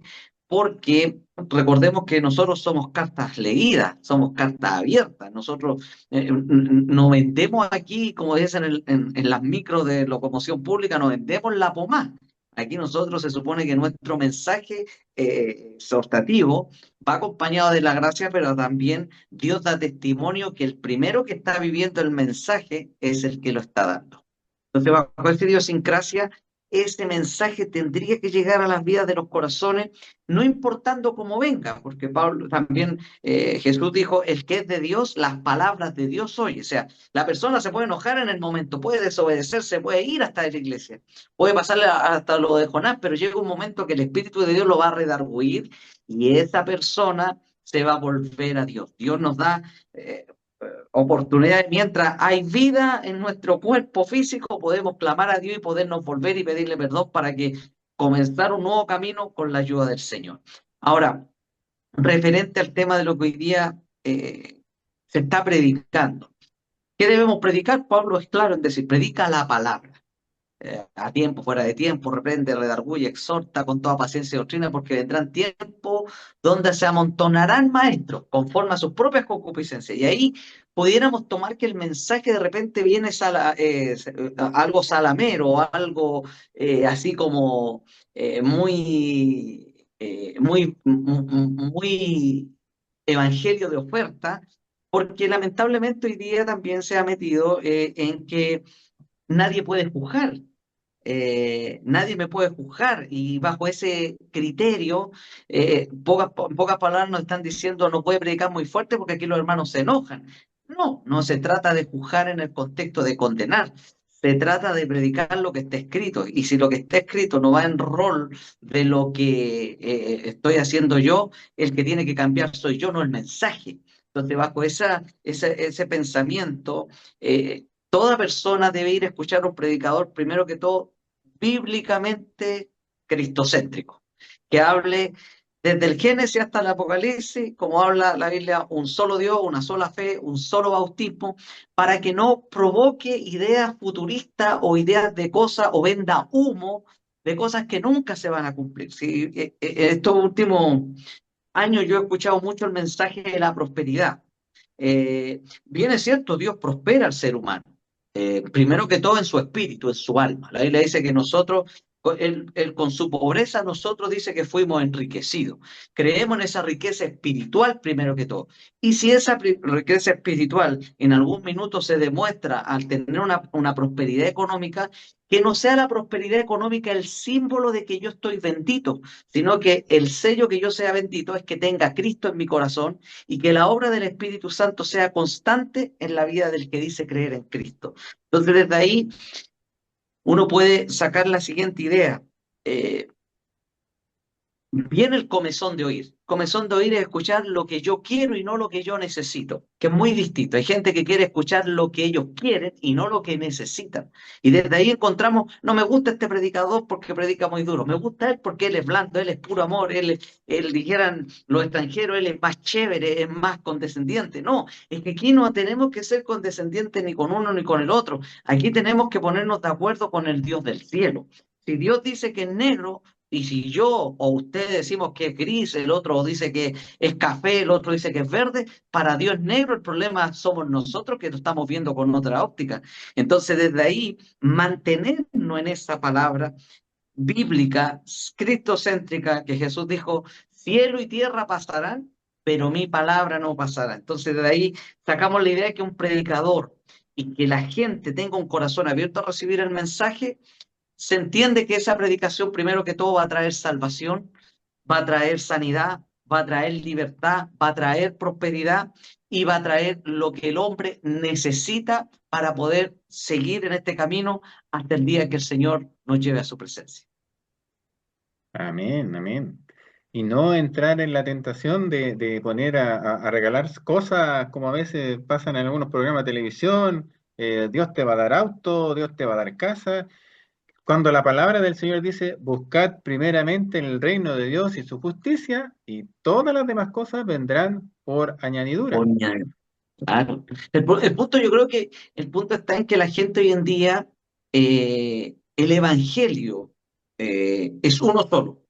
C: recordemos que nosotros somos cartas leídas, somos cartas abiertas. Nosotros no vendemos aquí, como dicen en las micros de locomoción pública, no vendemos la pomada. Aquí nosotros se supone que nuestro mensaje exhortativo va acompañado de la gracia, pero también Dios da testimonio que el primero que está viviendo el mensaje es el que lo está dando. Entonces, bajo esa idiosincrasia, ese mensaje tendría que llegar a las vidas de los corazones, no importando cómo venga, porque Pablo también, Jesús dijo, el que es de Dios, las palabras de Dios oye. O sea, la persona se puede enojar en el momento, puede desobedecer, se puede ir hasta la iglesia, puede pasarle hasta lo de Jonás, pero llega un momento que el Espíritu de Dios lo va a redarguir y esa persona se va a volver a Dios. Dios nos da oportunidades. Mientras hay vida en nuestro cuerpo físico, podemos clamar a Dios y podernos volver y pedirle perdón para que comenzar un nuevo camino con la ayuda del Señor. Ahora, referente al tema de lo que hoy día se está predicando. ¿Qué debemos predicar? Pablo es claro en decir, predica la palabra. A tiempo, fuera de tiempo, reprende, redarguye, exhorta con toda paciencia y doctrina, porque vendrán tiempos donde se amontonarán maestros conforme a sus propias concupiscencias. Y ahí pudiéramos tomar que el mensaje de repente viene algo salamero, algo así como muy evangelio de oferta, porque lamentablemente hoy día también se ha metido en que nadie puede juzgar. Nadie me puede juzgar y bajo ese criterio, en pocas palabras nos están diciendo no puede predicar muy fuerte porque aquí los hermanos se enojan. No, no se trata de juzgar en el contexto de condenar, se trata de predicar lo que está escrito y si lo que está escrito no va en rol de lo que estoy haciendo yo, el que tiene que cambiar soy yo, no el mensaje. Entonces, bajo ese pensamiento, toda persona debe ir a escuchar a un predicador, primero que todo, bíblicamente cristocéntrico, que hable desde el Génesis hasta el Apocalipsis, como habla la Biblia, un solo Dios, una sola fe, un solo bautismo, para que no provoque ideas futuristas o ideas de cosas o venda humo de cosas que nunca se van a cumplir. Sí, estos últimos años yo he escuchado mucho el mensaje de la prosperidad. Bien es cierto, Dios prospera al ser humano. Primero que todo en su espíritu, en su alma. La Biblia dice que nosotros, él con su pobreza, nosotros dice que fuimos enriquecidos. Creemos en esa riqueza espiritual primero que todo. Y si esa riqueza espiritual en algún minuto se demuestra al tener una prosperidad económica, que no sea la prosperidad económica el símbolo de que yo estoy bendito, sino que el sello que yo sea bendito es que tenga Cristo en mi corazón y que la obra del Espíritu Santo sea constante en la vida del que dice creer en Cristo. Entonces, desde ahí uno puede sacar la siguiente idea. Viene el comezón de oír. Comezón de oír es escuchar lo que yo quiero y no lo que yo necesito, que es muy distinto. Hay gente que quiere escuchar lo que ellos quieren y no lo que necesitan. Y desde ahí encontramos, no me gusta este predicador porque predica muy duro, me gusta él porque él es blando, él es puro amor, él dijeran los extranjeros, él es más chévere, es más condescendiente. No, es que aquí no tenemos que ser condescendientes ni con uno ni con el otro. Aquí tenemos que ponernos de acuerdo con el Dios del cielo. Si Dios dice que es negro, y si yo o usted decimos que es gris, el otro dice que es café, el otro dice que es verde, para Dios es negro, el problema somos nosotros que lo estamos viendo con otra óptica. Entonces, desde ahí, mantenernos en esa palabra bíblica, cristocéntrica, que Jesús dijo, cielo y tierra pasarán, pero mi palabra no pasará. Entonces, desde ahí sacamos la idea de que un predicador y que la gente tenga un corazón abierto a recibir el mensaje, se entiende que esa predicación, primero que todo, va a traer salvación, va a traer sanidad, va a traer libertad, va a traer prosperidad y va a traer lo que el hombre necesita para poder seguir en este camino hasta el día que el Señor nos lleve a su presencia.
B: Amén, amén. Y no entrar en la tentación de poner a regalar cosas como a veces pasan en algunos programas de televisión. Dios te va a dar auto, Dios te va a dar casa. Cuando la palabra del Señor dice, buscad primeramente el reino de Dios y su justicia, y todas las demás cosas vendrán por añadidura.
C: Claro. El punto, yo creo que el punto está en que la gente hoy en día, el evangelio es uno solo.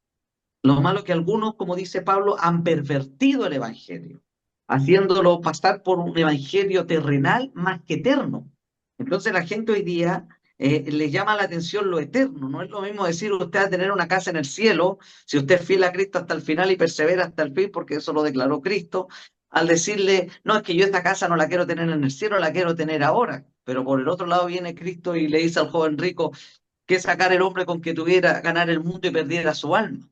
C: Lo malo es que algunos, como dice Pablo, han pervertido el evangelio, haciéndolo pasar por un evangelio terrenal más que eterno. Entonces la gente hoy día les llama la atención lo eterno. No es lo mismo decir usted va a tener una casa en el cielo, si usted es fiel a Cristo hasta el final y persevera hasta el fin, porque eso lo declaró Cristo, al decirle, no, es que yo esta casa no la quiero tener en el cielo, la quiero tener ahora. Pero por el otro lado viene Cristo y le dice al joven rico, ¿qué sacar el hombre con que tuviera ganar el mundo y perdiera su alma?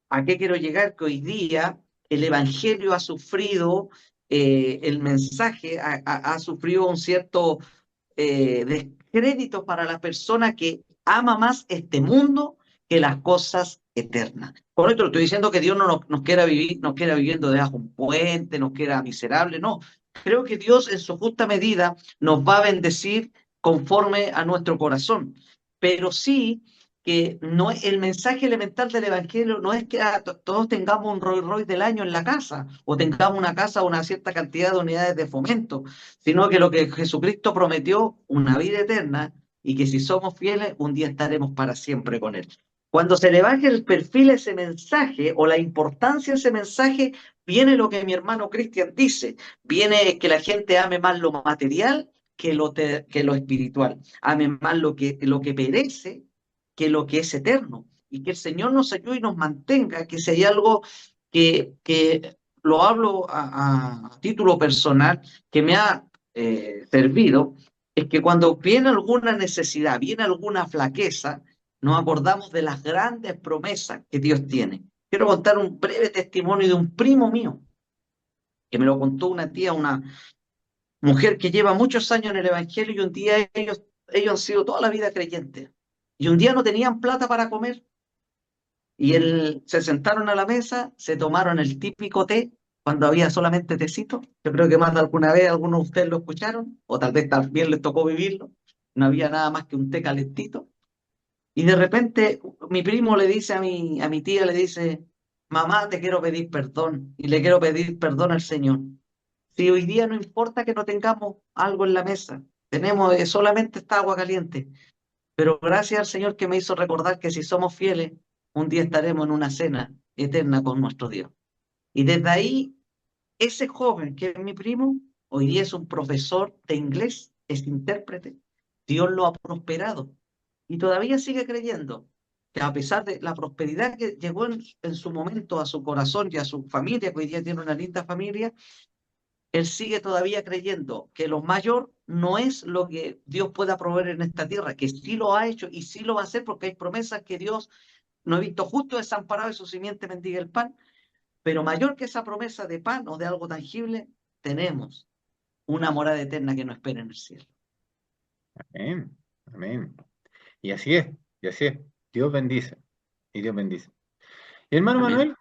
C: ¿A qué quiero llegar? Que hoy día el Evangelio ha sufrido, el mensaje ha sufrido un cierto descrédito para la persona que ama más este mundo que las cosas eternas. Por esto estoy diciendo que Dios no nos quiera vivir, nos quiera viviendo debajo de un puente, nos quiera miserable, no. Creo que Dios en su justa medida nos va a bendecir conforme a nuestro corazón, pero sí que no es el mensaje elemental del Evangelio, no es que todos tengamos un Rolls Royce del año en la casa o tengamos una casa o una cierta cantidad de unidades de fomento, sino que lo que Jesucristo prometió, una vida eterna, y que si somos fieles, un día estaremos para siempre con Él. Cuando se le baje el perfil a ese mensaje o la importancia de ese mensaje, viene lo que mi hermano Cristian dice, viene que la gente ame más lo material que lo espiritual, ame más lo que perece que lo que es eterno, y que el Señor nos ayude y nos mantenga, que si hay algo que lo hablo a título personal, que me ha servido, es que cuando viene alguna necesidad, viene alguna flaqueza, nos acordamos de las grandes promesas que Dios tiene. Quiero contar un breve testimonio de un primo mío, que me lo contó una tía, una mujer que lleva muchos años en el Evangelio, y un día ellos han sido toda la vida creyentes, y un día no tenían plata para comer, y se sentaron a la mesa, se tomaron el típico té, cuando había solamente tecito. Yo creo que más de alguna vez algunos de ustedes lo escucharon, o tal vez también les tocó vivirlo. No había nada más que un té calentito. Y de repente mi primo le dice a mi tía, le dice, mamá, te quiero pedir perdón, y le quiero pedir perdón al Señor. Si hoy día no importa que no tengamos algo en la mesa, tenemos solamente esta agua caliente, pero gracias al Señor que me hizo recordar que si somos fieles, un día estaremos en una cena eterna con nuestro Dios. Y desde ahí, ese joven que es mi primo, hoy día es un profesor de inglés, es intérprete. Dios lo ha prosperado y todavía sigue creyendo que a pesar de la prosperidad que llegó en su momento a su corazón y a su familia, que hoy día tiene una linda familia, él sigue todavía creyendo que lo mayor no es lo que Dios pueda proveer en esta tierra, que sí lo ha hecho y sí lo va a hacer, porque hay promesas que Dios no he visto justo desamparado y su simiente mendiga el pan, pero mayor que esa promesa de pan o de algo tangible, tenemos una morada eterna que nos espera en el cielo.
B: Amén, amén. Y así es, y así es. Dios bendice, y Dios bendice. Y hermano
C: Amén.
B: Manuel,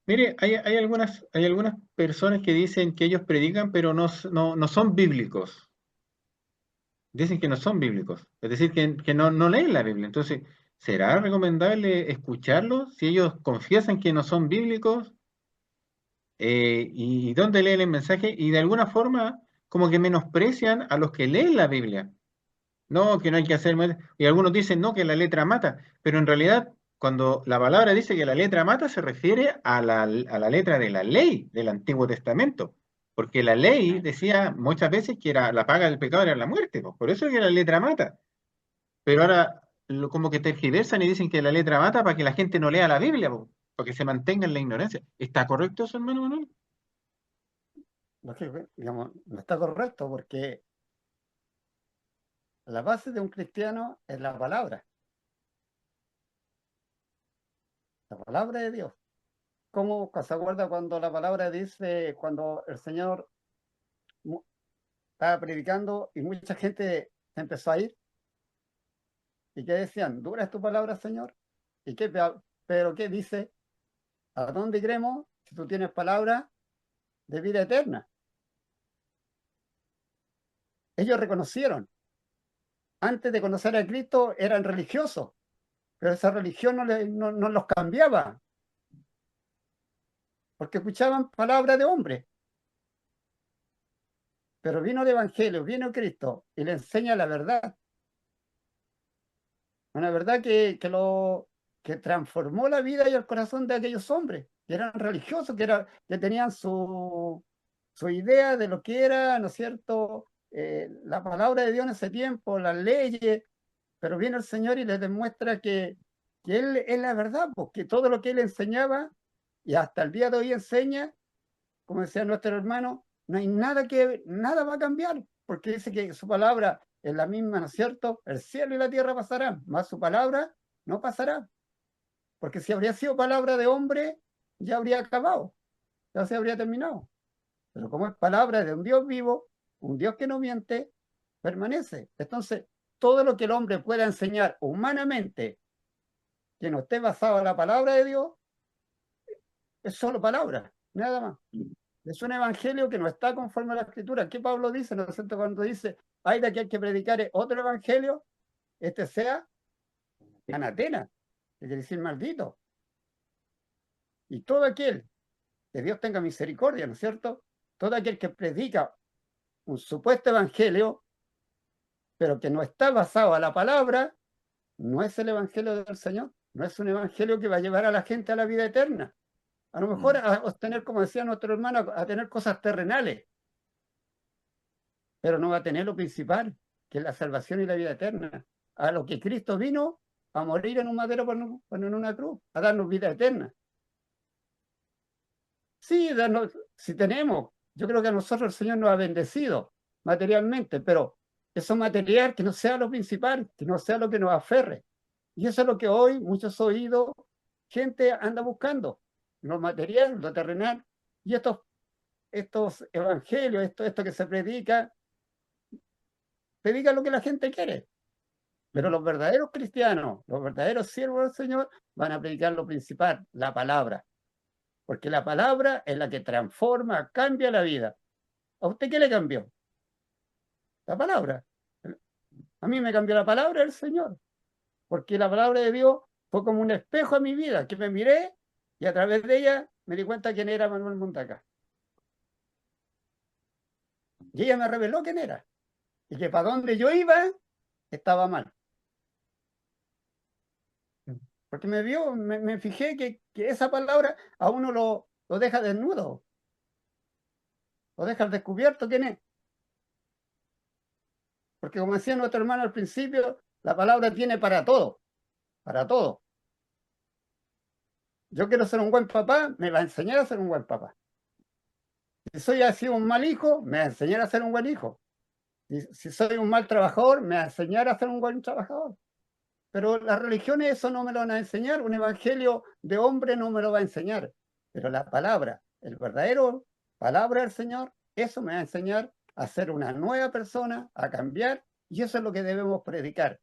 B: mire, hay algunas personas que dicen que ellos predican, pero no son bíblicos. Dicen que no son bíblicos, es decir, que no leen la Biblia. Entonces, ¿será recomendable escucharlos si ellos confiesan que no son bíblicos? ¿Y dónde leen el mensaje? Y de alguna forma, como que menosprecian a los que leen la Biblia. No, que no hay que hacer. Y algunos dicen, no, que la letra mata. Pero en realidad, cuando la palabra dice que la letra mata, se refiere a la letra de la ley del Antiguo Testamento. Porque la ley decía muchas veces que la paga del pecado era la muerte, pues, por eso es que la letra mata. Pero ahora como que tergiversan y dicen que la letra mata para que la gente no lea la Biblia, pues, para que se mantenga en la ignorancia. ¿Está correcto eso, hermano Manuel?
A: Digamos, no está correcto, porque la base de un cristiano es la palabra de Dios. ¿Cómo se acuerda cuando la palabra dice, cuando el Señor estaba predicando y mucha gente se empezó a ir? ¿Y qué decían? ¿Dura es tu palabra, Señor? ¿Y qué, pero qué dice? ¿A dónde iremos si tú tienes palabra de vida eterna? Ellos reconocieron, antes de conocer a Cristo eran religiosos, pero esa religión no los cambiaba, porque escuchaban palabra de hombre. Pero vino el Evangelio, vino Cristo y le enseña la verdad. Una verdad que transformó la vida y el corazón de aquellos hombres, que eran religiosos, que tenían su idea de lo que era, ¿no es cierto?, la palabra de Dios en ese tiempo, las leyes, Pero viene el Señor y les demuestra que Él es la verdad, porque todo lo que Él enseñaba y hasta el día de hoy enseña, como decía nuestro hermano, no hay nada va a cambiar, porque dice que su palabra es la misma, ¿no es cierto? El cielo y la tierra pasarán, más su palabra no pasará. Porque si habría sido palabra de hombre, ya habría acabado, ya se habría terminado. Pero como es palabra de un Dios vivo, un Dios que no miente, permanece. Entonces, todo lo que el hombre pueda enseñar humanamente que no esté basado en la palabra de Dios, es solo palabra, nada más. Es un evangelio que no está conforme a la escritura. ¿Qué Pablo dice? ¿No es cierto? Cuando dice, hay de que hay que predicar otro evangelio, este sea anatema, que quiere decir maldito. Y todo aquel, que Dios tenga misericordia, ¿no es cierto? Todo aquel que predica un supuesto evangelio, pero que no está basado a la palabra, no es el evangelio del Señor, no es un evangelio que va a llevar a la gente a la vida eterna. A lo mejor a obtener, como decía nuestro hermano, a tener cosas terrenales, pero no va a tener lo principal, que es la salvación y la vida eterna. A lo que Cristo vino a morir en un madero en una cruz, a darnos vida eterna. Sí, si tenemos, yo creo que a nosotros el Señor nos ha bendecido materialmente, pero eso material que no sea lo principal, que no sea lo que nos aferre. Y eso es lo que hoy muchos oídos, gente anda buscando, lo material, lo terrenal, y estos evangelios, esto que se predica lo que la gente quiere. Pero los verdaderos cristianos, los verdaderos siervos del Señor, van a predicar lo principal, la palabra. Porque la palabra es la que transforma, cambia la vida. ¿A usted qué le cambió? La palabra. A mí me cambió la palabra del Señor. Porque la palabra de Dios fue como un espejo a mi vida, que me miré y a través de ella me di cuenta quién era Manuel Mundaca. Y ella me reveló quién era. Y que para donde yo iba, estaba mal. Porque me vio, me fijé que esa palabra a uno lo deja desnudo. Lo deja al descubierto quién es. Porque como decía nuestro hermano al principio, la palabra tiene para todo. Para todo. Yo quiero ser un buen papá, me va a enseñar a ser un buen papá. Si soy así un mal hijo, me va a enseñar a ser un buen hijo. Si soy un mal trabajador, me va a enseñar a ser un buen trabajador. Pero las religiones eso no me lo van a enseñar, un evangelio de hombre no me lo va a enseñar. Pero la palabra, el verdadero palabra del Señor, eso me va a enseñar a ser una nueva persona, a cambiar, y eso es lo que debemos predicar.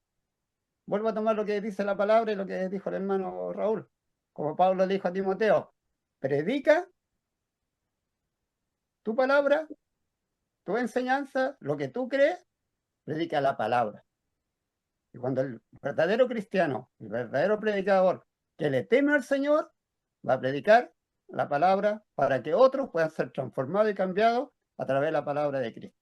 A: Vuelvo a tomar lo que dice la palabra y lo que dijo el hermano Raúl. Como Pablo le dijo a Timoteo, predica tu palabra, tu enseñanza, lo que tú crees, predica la palabra. Y cuando el verdadero cristiano, el verdadero predicador que le teme al Señor, va a predicar la palabra para que otros puedan ser transformados y cambiados a través de la palabra de Cristo.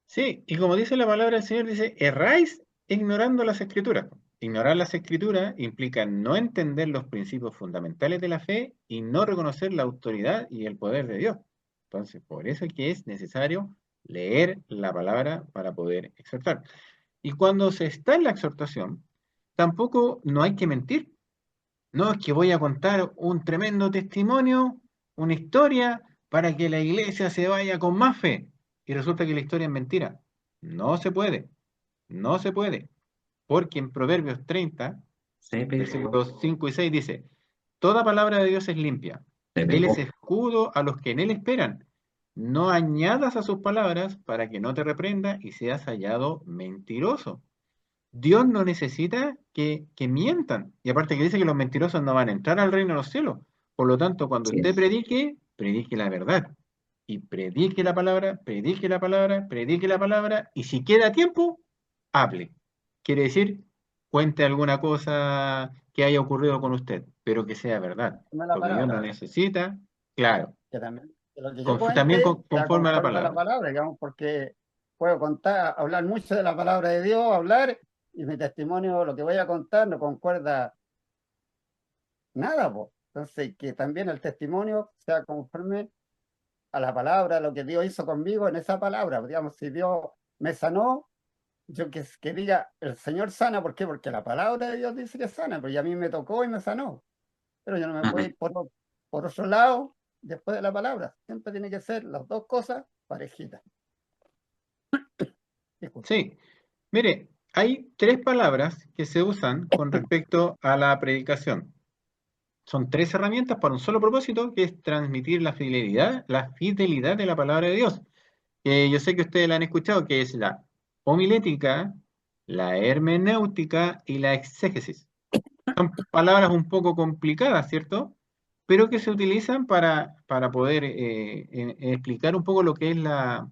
B: Sí, y como dice la palabra del Señor, dice, erráis ignorando las Escrituras. Ignorar las Escrituras implica no entender los principios fundamentales de la fe y no reconocer la autoridad y el poder de Dios. Entonces, por eso es que es necesario leer la palabra para poder exhortar. Y cuando se está en la exhortación, tampoco no hay que mentir. No es que voy a contar un tremendo testimonio, una historia, para que la iglesia se vaya con más fe. Y resulta que la historia es mentira. No se puede. No se puede. Porque en Proverbios 30, versículos 5 y 6 dice, toda palabra de Dios es limpia. Él es escudo a los que en él esperan. No añadas a sus palabras para que no te reprenda y seas hallado mentiroso. Dios no necesita que mientan. Y aparte que dice que los mentirosos no van a entrar al reino de los cielos. Por lo tanto, cuando usted predique, predique la verdad. Y predique la palabra, predique la palabra, predique la palabra. Y si queda tiempo, hable. Quiere decir, cuente alguna cosa que haya ocurrido con usted, pero que sea verdad. Porque Dios no necesita, claro.
A: Que también, que lo que yo
B: También
A: cuente,
B: conforme a la palabra.
A: Digamos, porque puedo contar, hablar mucho de la palabra de Dios, hablar, y mi testimonio, lo que voy a contar, no concuerda nada, pues. Entonces, que también el testimonio sea conforme a la palabra, lo que Dios hizo conmigo en esa palabra. Digamos, si Dios me sanó, yo que diga, el Señor sana, ¿por qué? Porque la palabra de Dios dice que sana, pero ya a mí me tocó y me sanó. Pero yo no me puedo
C: Amén.
A: ir por otro lado después de la palabra. Siempre tiene que ser las dos cosas parejitas. Disculpe.
B: Sí, mire, hay tres palabras que se usan con respecto a la predicación. Son tres herramientas para un solo propósito, que es transmitir la fidelidad de la palabra de Dios. Que yo sé que ustedes la han escuchado, que es la homilética, la hermenéutica y la exégesis. Son palabras un poco complicadas, ¿cierto? Pero que se utilizan para poder explicar un poco lo que es la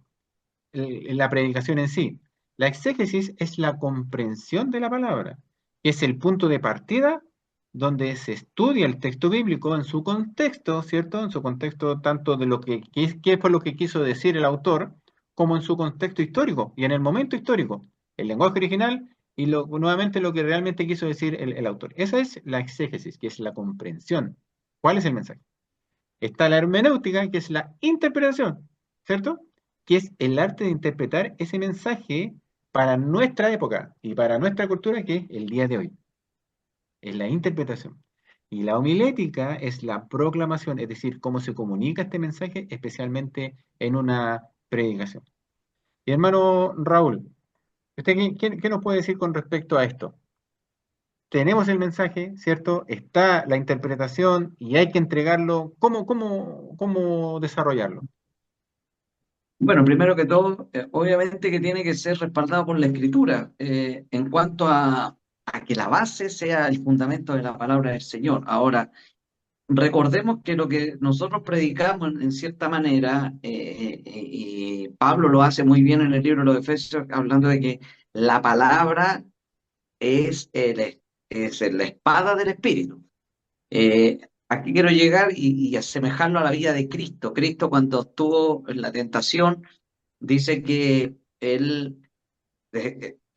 B: predicación en sí. La exégesis es la comprensión de la palabra, que es el punto de partida donde se estudia el texto bíblico en su contexto, ¿cierto? En su contexto tanto de lo qué fue lo que quiso decir el autor, como en su contexto histórico y en el momento histórico, el lenguaje original y nuevamente lo que realmente quiso decir el autor. Esa es la exégesis, que es la comprensión. ¿Cuál es el mensaje? Está la hermenéutica, que es la interpretación, ¿cierto? Que es el arte de interpretar ese mensaje para nuestra época y para nuestra cultura, que es el día de hoy. Es la interpretación. Y la homilética es la proclamación, es decir, cómo se comunica este mensaje, especialmente en una predicación. Y hermano Raúl, ¿usted qué nos puede decir con respecto a esto? Tenemos el mensaje, ¿cierto? Está la interpretación y hay que entregarlo. ¿Cómo desarrollarlo?
C: Bueno, primero que todo, obviamente que tiene que ser respaldado por la Escritura, en cuanto a que la base sea el fundamento de la palabra del Señor. Ahora, recordemos que lo que nosotros predicamos en cierta manera, y Pablo lo hace muy bien en el libro de los Efesios, hablando de que la palabra es, la espada del Espíritu. Aquí quiero llegar y asemejarlo a la vida de Cristo. Cristo, cuando estuvo en la tentación, dice que él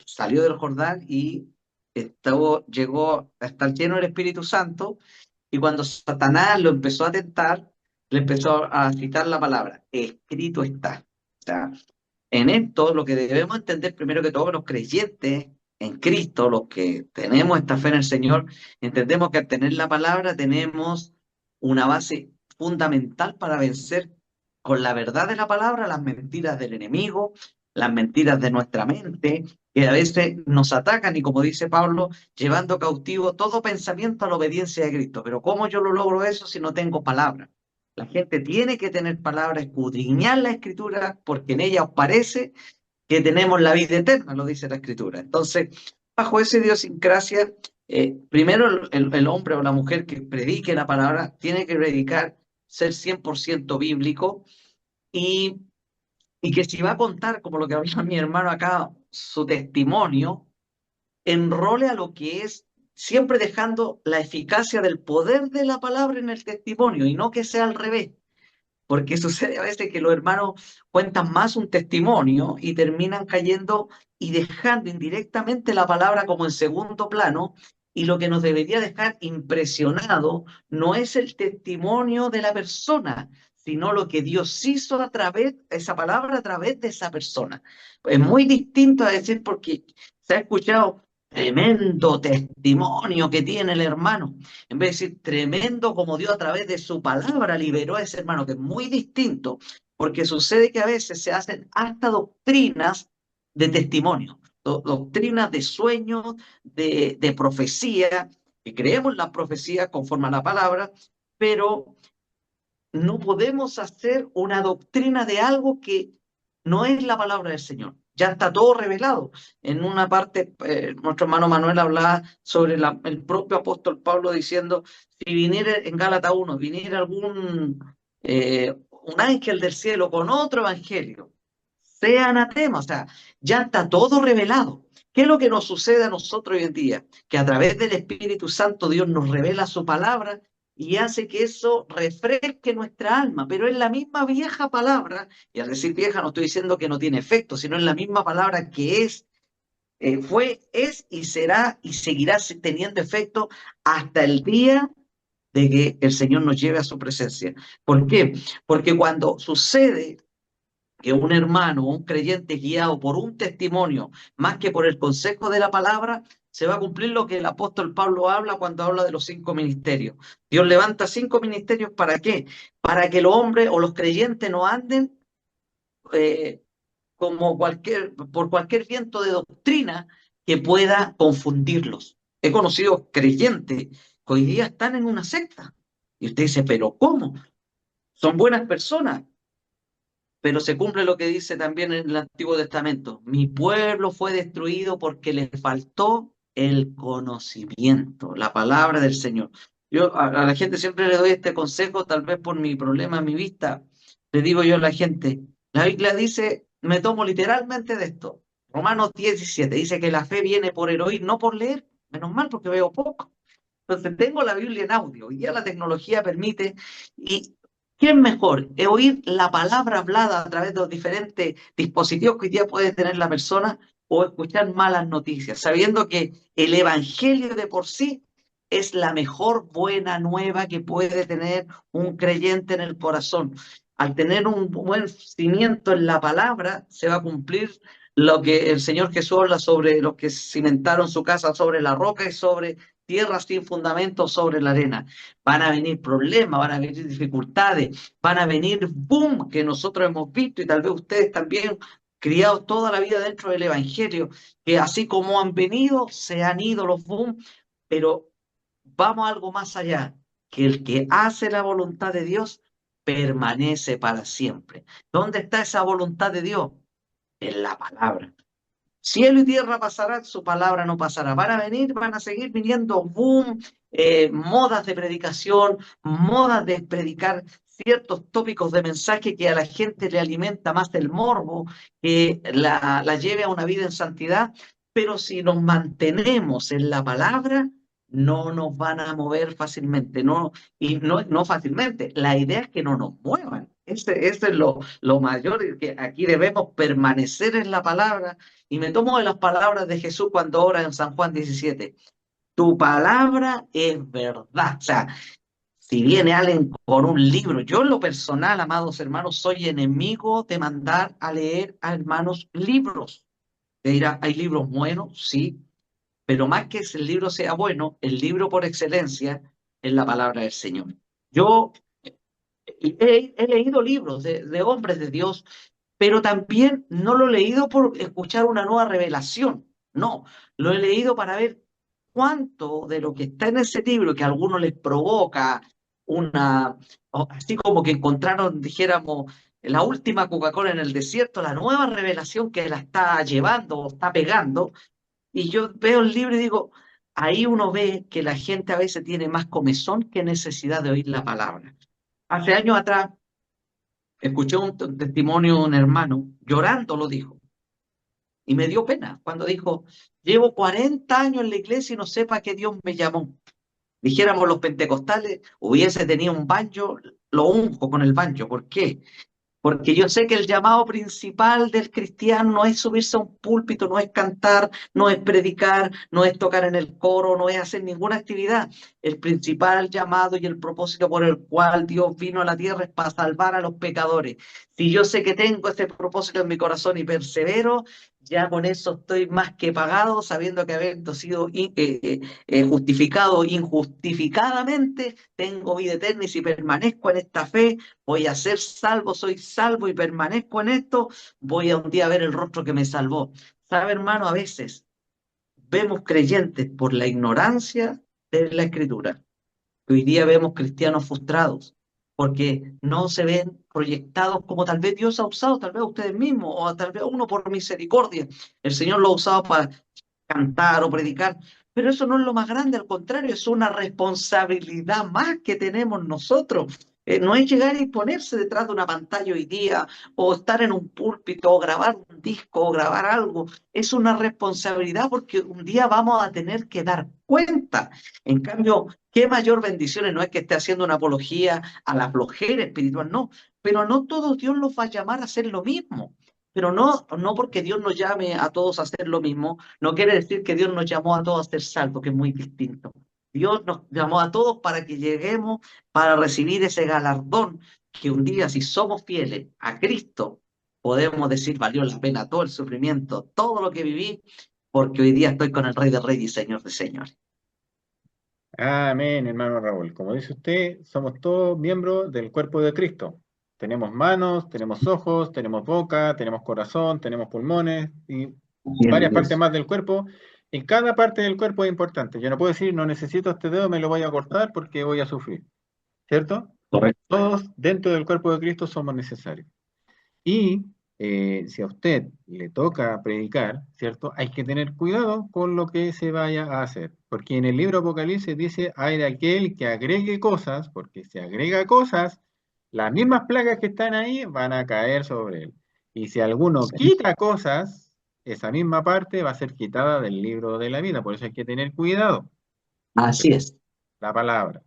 C: salió del Jordán y llegó a estar lleno del Espíritu Santo, y cuando Satanás lo empezó a tentar, le empezó a citar la palabra, escrito está. O sea, en esto lo que debemos entender primero que todo los creyentes en Cristo, los que tenemos esta fe en el Señor, entendemos que al tener la palabra tenemos una base fundamental para vencer con la verdad de la palabra las mentiras del enemigo, las mentiras de nuestra mente, que a veces nos atacan y, como dice Pablo, llevando cautivo todo pensamiento a la obediencia de Cristo. Pero ¿cómo yo lo logro eso si no tengo palabra? La gente tiene que tener palabra, escudriñar la Escritura, porque en ella os parece que tenemos la vida eterna, lo dice la Escritura. Entonces, bajo esa idiosincrasia, primero el hombre o la mujer que predique la palabra tiene que predicar, ser 100% bíblico, y, y que si va a contar, como lo que habla mi hermano acá, su testimonio, enrole a lo que es, siempre dejando la eficacia del poder de la palabra en el testimonio y no que sea al revés. Porque sucede a veces que los hermanos cuentan más un testimonio y terminan cayendo y dejando indirectamente la palabra como en segundo plano, y lo que nos debería dejar impresionado no es el testimonio de la persona, sino lo que Dios hizo a través, esa palabra a través de esa persona. Es muy distinto a decir, porque se ha escuchado tremendo testimonio que tiene el hermano, en vez de decir tremendo como Dios a través de su palabra liberó a ese hermano, que es muy distinto, porque sucede que a veces se hacen hasta doctrinas de testimonio, doctrinas de sueños, de profecía, que creemos las profecías conforme a la palabra, pero no podemos hacer una doctrina de algo que no es la palabra del Señor. Ya está todo revelado. En una parte, nuestro hermano Manuel hablaba sobre el propio apóstol Pablo diciendo, si viniera en Gálatas 1, viniera un ángel del cielo con otro evangelio, sea anatema. O sea, ya está todo revelado. ¿Qué es lo que nos sucede a nosotros hoy en día? Que a través del Espíritu Santo Dios nos revela su palabra y hace que eso refresque nuestra alma, pero es la misma vieja palabra, y al decir vieja no estoy diciendo que no tiene efecto, sino es la misma palabra que fue, es y será y seguirá teniendo efecto hasta el día de que el Señor nos lleve a su presencia. ¿Por qué? Porque cuando sucede que un hermano, un creyente guiado por un testimonio, más que por el consejo de la palabra, se va a cumplir lo que el apóstol Pablo habla cuando habla de los 5 ministerios. Dios levanta 5 ministerios, ¿para qué? Para que los hombres o los creyentes no anden eh, por cualquier viento de doctrina que pueda confundirlos. He conocido creyentes que hoy día están en una secta. Y usted dice, ¿pero cómo? Son buenas personas, pero se cumple lo que dice también en el Antiguo Testamento. Mi pueblo fue destruido porque le faltó el conocimiento, la palabra del Señor. Yo a la gente siempre le doy este consejo, tal vez por mi problema en mi vista. Le digo yo a la gente, la Biblia dice, me tomo literalmente de esto. Romanos 10:17 dice que la fe viene por el oír, no por leer. Menos mal porque veo poco. Entonces tengo la Biblia en audio. Hoy día la tecnología permite. ¿Y qué es mejor? ¿Es oír la palabra hablada a través de los diferentes dispositivos que hoy día puede tener la persona, o escuchar malas noticias, sabiendo que el evangelio de por sí es la mejor buena nueva que puede tener un creyente en el corazón? Al tener un buen cimiento en la palabra, se va a cumplir lo que el Señor Jesús habla sobre los que cimentaron su casa sobre la roca y sobre tierra sin fundamento, sobre la arena. Van a venir problemas, van a venir dificultades, van a venir boom que nosotros hemos visto, y tal vez ustedes también, criados toda la vida dentro del Evangelio, que así como han venido, se han ido los boom, pero vamos a algo más allá, que el que hace la voluntad de Dios permanece para siempre. ¿Dónde está esa voluntad de Dios? En la palabra. Cielo y tierra pasarán, su palabra no pasará. Van a venir, van a seguir viniendo boom, modas de predicación, modas de predicar ciertos tópicos de mensaje que a la gente le alimenta más el morbo, que la lleve a una vida en santidad. Pero si nos mantenemos en la palabra, no nos van a mover fácilmente, no, y no fácilmente. La idea es que no nos muevan. Ese es lo mayor, que aquí debemos permanecer en la palabra. Y me tomo de las palabras de Jesús cuando ora en San Juan 17. Tu palabra es verdad. O sea, si viene alguien con un libro, yo en lo personal, amados hermanos, soy enemigo de mandar a leer a hermanos libros. Te dirá, ¿hay libros buenos? Sí, pero más que el libro sea bueno, el libro por excelencia es la palabra del Señor. Yo he leído libros de hombres de Dios, pero también no lo he leído por escuchar una nueva revelación. No, lo he leído para ver cuánto de lo que está en ese libro, que a algunos les provoca así como que encontraron, dijéramos, la última Coca-Cola en el desierto, la nueva revelación que la está llevando o está pegando. Y yo veo el libro y digo, ahí uno ve que la gente a veces tiene más comezón que necesidad de oír la palabra. Hace años atrás escuché un testimonio de un hermano, llorando lo dijo, y me dio pena cuando dijo, llevo 40 años en la iglesia y no sé para qué Dios me llamó. Dijéramos los pentecostales, hubiese tenido un banjo, lo unjo con el banjo. ¿Por qué? Porque yo sé que el llamado principal del cristiano no es subirse a un púlpito, no es cantar, no es predicar, no es tocar en el coro, no es hacer ninguna actividad. El principal llamado y el propósito por el cual Dios vino a la tierra es para salvar a los pecadores. Si yo sé que tengo ese propósito en mi corazón y persevero, ya con eso estoy más que pagado, sabiendo que habiendo sido justificado injustificadamente, tengo vida eterna, y si permanezco en esta fe, voy a ser salvo, soy salvo y permanezco en esto, voy a un día ver el rostro que me salvó. ¿Sabe, hermano? A veces vemos creyentes por la ignorancia de la Escritura. Hoy día vemos cristianos frustrados porque no se ven proyectados como tal vez Dios ha usado, tal vez ustedes mismos, o tal vez uno por misericordia. El Señor lo ha usado para cantar o predicar, pero eso no es lo más grande, al contrario, es una responsabilidad más que tenemos nosotros. No es llegar y ponerse detrás de una pantalla hoy día, o estar en un púlpito, o grabar un disco, o grabar algo. Es una responsabilidad porque un día vamos a tener que dar cuenta. En cambio, qué mayor bendiciones, no es que esté haciendo una apología a la flojera espiritual, no, pero no todos Dios los va a llamar a hacer lo mismo. Pero no porque Dios nos llame a todos a hacer lo mismo, no quiere decir que Dios nos llamó a todos a ser salvos, que es muy distinto. Dios nos llamó a todos para que lleguemos, para recibir ese galardón, que un día, si somos fieles a Cristo, podemos decir, valió la pena todo el sufrimiento, todo lo que viví, porque hoy día estoy con el Rey de Reyes y Señor de Señores.
B: Amén, hermano Raúl. Como dice usted, somos todos miembros del cuerpo de Cristo. Tenemos manos, tenemos ojos, tenemos boca, tenemos corazón, tenemos pulmones y varias partes más del cuerpo. Y cada parte del cuerpo es importante. Yo no puedo decir, no necesito este dedo, me lo voy a cortar porque voy a sufrir. ¿Cierto?
C: Correcto.
B: Todos dentro del cuerpo de Cristo somos necesarios. Y si a usted le toca predicar, ¿cierto? Hay que tener cuidado con lo que se vaya a hacer. Porque en el libro Apocalipsis dice, hay de aquel que agregue cosas, porque si agrega cosas, las mismas plagas que están ahí van a caer sobre él. Y si alguno quita cosas, esa misma parte va a ser quitada del libro de la vida. Por eso hay que tener cuidado.
C: Así es.
B: La palabra.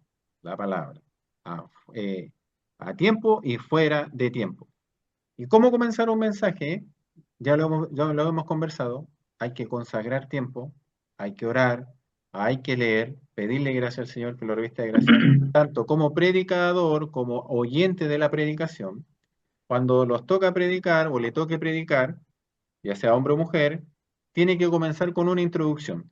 B: A tiempo y fuera de tiempo. ¿Y cómo comenzar un mensaje? Ya lo hemos conversado. Hay que consagrar tiempo, hay que orar, hay que leer, pedirle gracias al Señor que lo revista de gracia, tanto como predicador como oyente de la predicación. Cuando los toca predicar o le toque predicar, ya sea hombre o mujer, tiene que comenzar con una introducción.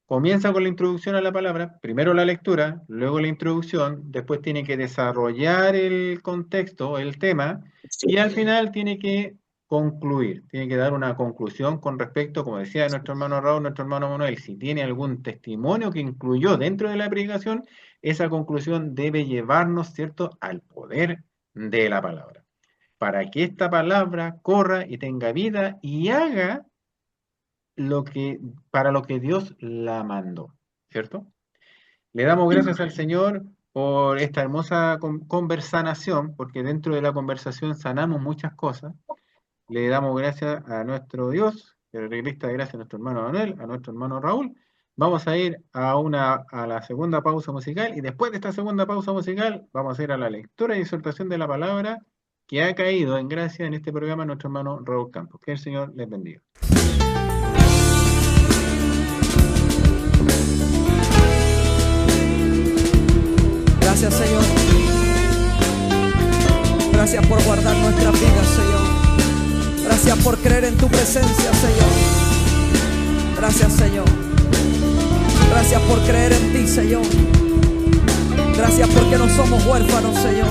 B: Comienza con la introducción a la palabra, primero la lectura, luego la introducción, después tiene que desarrollar el contexto, el tema, y al final tiene que concluir, tiene que dar una conclusión con respecto, como decía nuestro hermano Raúl, nuestro hermano Manuel, si tiene algún testimonio que incluyó dentro de la predicación, esa conclusión debe llevarnos, ¿cierto?, al poder de la palabra, para que esta palabra corra y tenga vida y haga para lo que Dios la mandó, ¿cierto? Le damos gracias al Señor por esta hermosa conversación, porque dentro de la conversación sanamos muchas cosas. Le damos gracias a nuestro Dios, que le regresa gracias a nuestro hermano Manuel, a nuestro hermano Raúl. Vamos a ir a la segunda pausa musical, y después de esta segunda pausa musical vamos a ir a la lectura y exhortación de la palabra que ha caído en gracia en este programa nuestro hermano Raúl Campos. Que el Señor les bendiga.
D: Gracias, Señor. Gracias por guardar nuestras vidas, Señor. Gracias por creer en tu presencia, Señor. Gracias, Señor. Gracias por creer en ti, Señor. Gracias porque no somos huérfanos, Señor.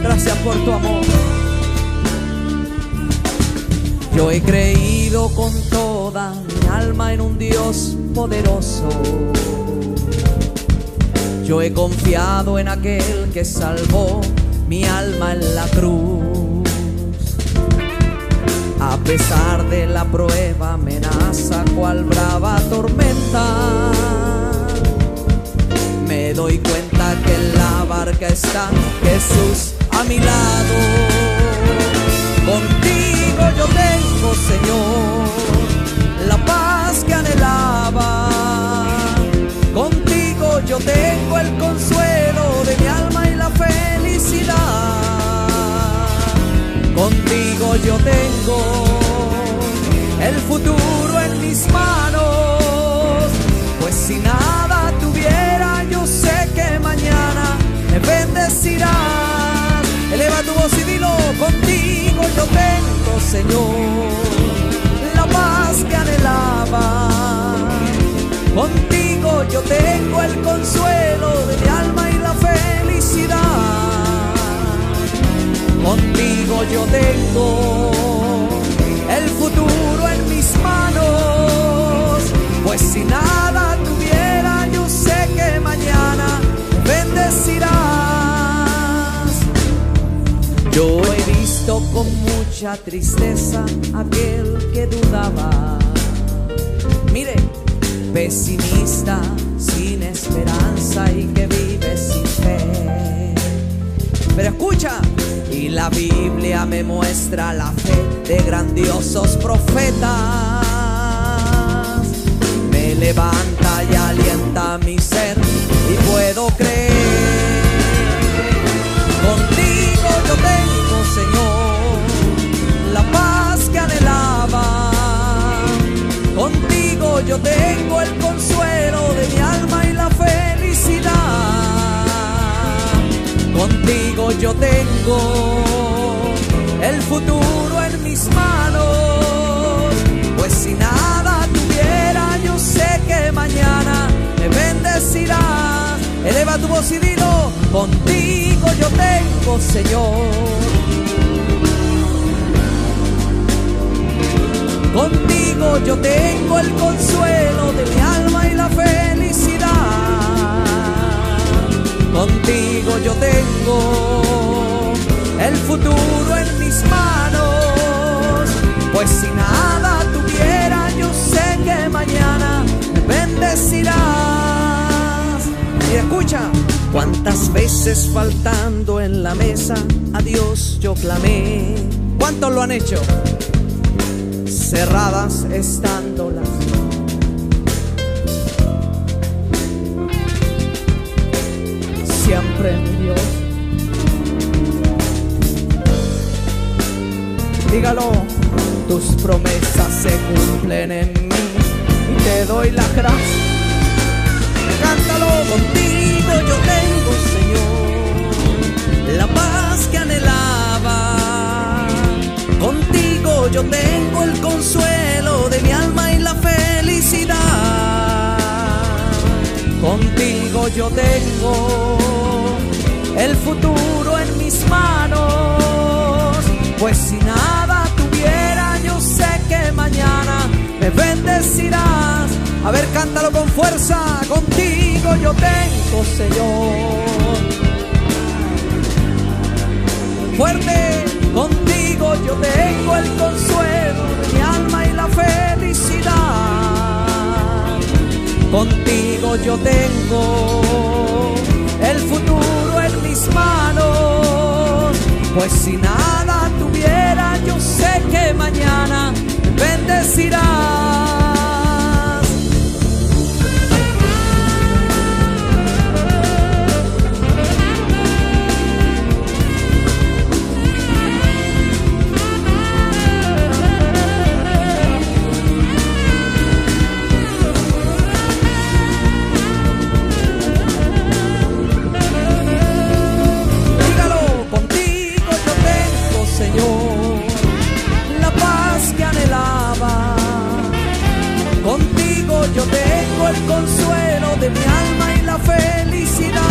D: Gracias por tu amor. Yo he creído con toda mi alma en un Dios poderoso. Yo he confiado en aquel que salvó mi alma en la cruz. A pesar de la prueba, amenaza, cual brava tormenta, me doy cuenta que en la barca está Jesús a mi lado. Contigo yo tengo, Señor, la paz que anhelaba. Contigo yo tengo el consuelo de mi alma y la felicidad. Contigo yo tengo el futuro en mis manos. Pues si nada tuviera, yo sé que mañana me bendecirás. Eleva tu voz y dilo: contigo yo tengo, Señor, la paz que anhelaba. Contigo yo tengo el consuelo de mi alma y la felicidad. Contigo yo tengo el futuro en mis manos. Pues si nada tuviera, yo sé que mañana bendecirás. Yo he visto con mucha tristeza aquel que dudaba. Mire, pesimista, sin esperanza y que vive sin fe. Pero escucha, y la Biblia me muestra la fe de grandiosos profetas. Me levanta y alienta mi ser y puedo creer. Contigo yo tengo, Señor, la paz que anhelaba. Contigo yo tengo el consuelo de mi alma y la felicidad. Contigo yo tengo el futuro en mis manos. Pues si nada tuviera, yo sé que mañana me bendecirás. Eleva tu voz y dilo: contigo yo tengo, Señor. Contigo yo tengo el consuelo de mi alma y la felicidad. Contigo yo tengo el futuro en mis manos. Pues si nada tuviera, yo sé que mañana me bendecirás. Y escucha: cuántas veces faltando en la mesa a Dios yo clamé. ¿Cuántos lo han hecho? Cerradas estando las siempre mi Dios. Dígalo: tus promesas se cumplen en mí y te doy las gracias. Cántalo: contigo yo tengo, Señor, la paz que anhelaba. Contigo yo tengo el consuelo de mi alma y la felicidad. Contigo yo tengo el futuro en mis manos. Pues si nada tuviera, yo sé que mañana me bendecirás. A ver, cántalo con fuerza: contigo yo tengo, Señor. Fuerte: contigo yo tengo el consuelo de mi alma y la felicidad. Contigo yo tengo el futuro en mis manos. Pues si nada tuviera, yo sé que mañana me bendecirás. Yo tengo el consuelo de mi alma y la felicidad.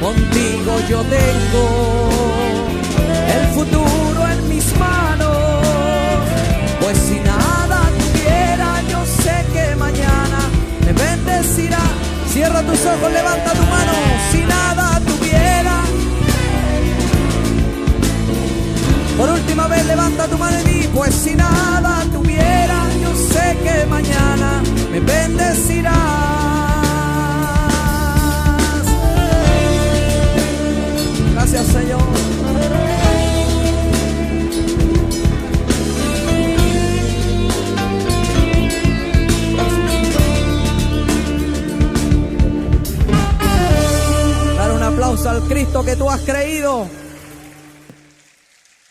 D: Contigo yo tengo el futuro en mis manos. Pues si nada tuviera, yo sé que mañana me bendecirá. Cierra tus ojos, levanta tu mano. Si nada tuviera, por última vez levanta tu mano y di: pues si nada tuviera, yo sé que mañana me bendecirás. Gracias, Señor. Dar un aplauso al Cristo que tú has creído.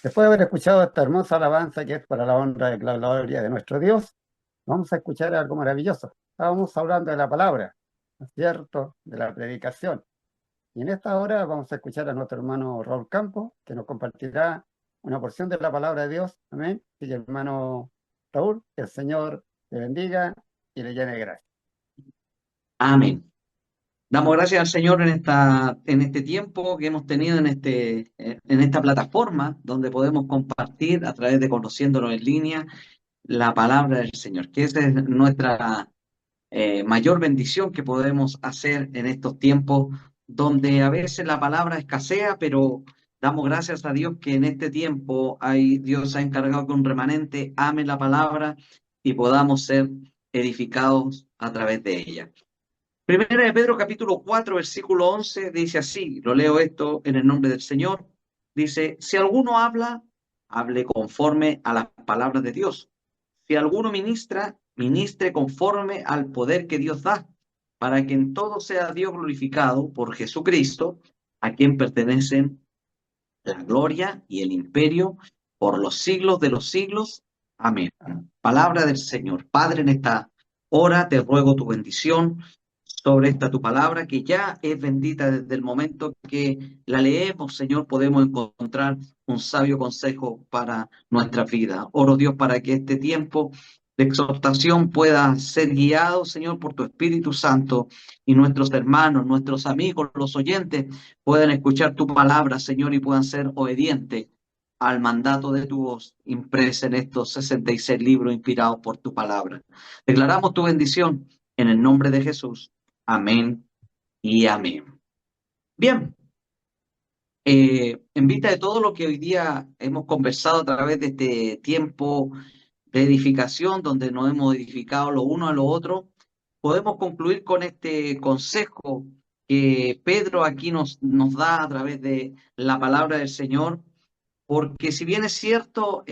A: Después de haber escuchado esta hermosa alabanza que es para la honra y la gloria de nuestro Dios, vamos a escuchar algo maravilloso. Estábamos hablando de la palabra, ¿no es cierto?, de la predicación. Y en esta hora vamos a escuchar a nuestro hermano Raúl Campos, que nos compartirá una porción de la palabra de Dios. Amén. Y hermano Raúl, que el Señor le bendiga y le llene de gracia.
C: Amén. Damos gracias al Señor en este tiempo que hemos tenido en esta plataforma donde podemos compartir a través de Conociéndonos en Línea la palabra del Señor, que esa es nuestra mayor bendición que podemos hacer en estos tiempos donde a veces la palabra escasea, pero damos gracias a Dios que en este tiempo Dios ha encargado que un remanente ame la palabra y podamos ser edificados a través de ella. Primera de Pedro capítulo 4 versículo 11 dice así, lo leo esto en el nombre del Señor, dice: si alguno habla, hable conforme a las palabras de Dios. Si alguno ministra, ministre conforme al poder que Dios da, para que en todo sea Dios glorificado por Jesucristo, a quien pertenecen la gloria y el imperio por los siglos de los siglos. Amén. Palabra del Señor. Padre, en esta hora te ruego tu bendición sobre esta tu palabra, que ya es bendita desde el momento que la leemos, Señor. Podemos encontrar un sabio consejo para nuestra vida. Oro, Dios, para que este tiempo de exhortación pueda ser guiado, Señor, por tu Espíritu Santo, y nuestros hermanos, nuestros amigos, los oyentes puedan escuchar tu palabra, Señor, y puedan ser obedientes al mandato de tu voz impresa en estos 66 libros inspirados por tu palabra. Declaramos tu bendición en el nombre de Jesús. Amén y amén. Bien, en vista de todo lo que hoy día hemos conversado a través de este tiempo de edificación, donde nos hemos edificado lo uno a lo otro, podemos concluir con este consejo que Pedro aquí nos da a través de la palabra del Señor, porque si bien es cierto,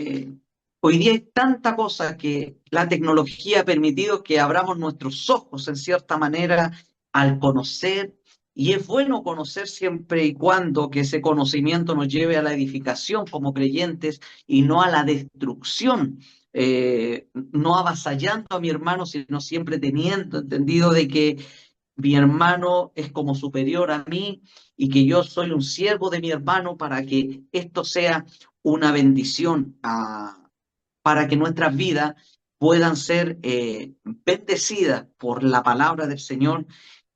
C: hoy día hay tanta cosa que la tecnología ha permitido que abramos nuestros ojos en cierta manera al conocer, y es bueno conocer siempre y cuando que ese conocimiento nos lleve a la edificación como creyentes y no a la destrucción, no avasallando a mi hermano, sino siempre teniendo entendido de que mi hermano es como superior a mí y que yo soy un siervo de mi hermano, para que esto sea una bendición, para que nuestras vidas puedan ser bendecidas por la palabra del Señor,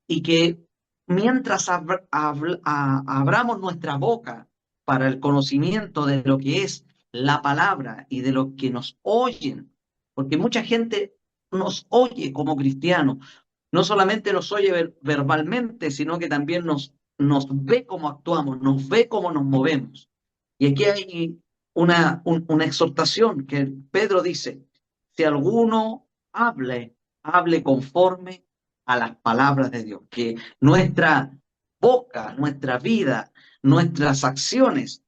C: y que mientras abramos nuestra boca para el conocimiento de lo que es la palabra y de lo que nos oyen, porque mucha gente nos oye como cristianos, no solamente nos oye verbalmente, sino que también nos ve cómo actuamos, nos ve cómo nos movemos. Y aquí hay una exhortación que Pedro dice: si alguno hable conforme a las palabras de Dios, que nuestra boca, nuestra vida, nuestras acciones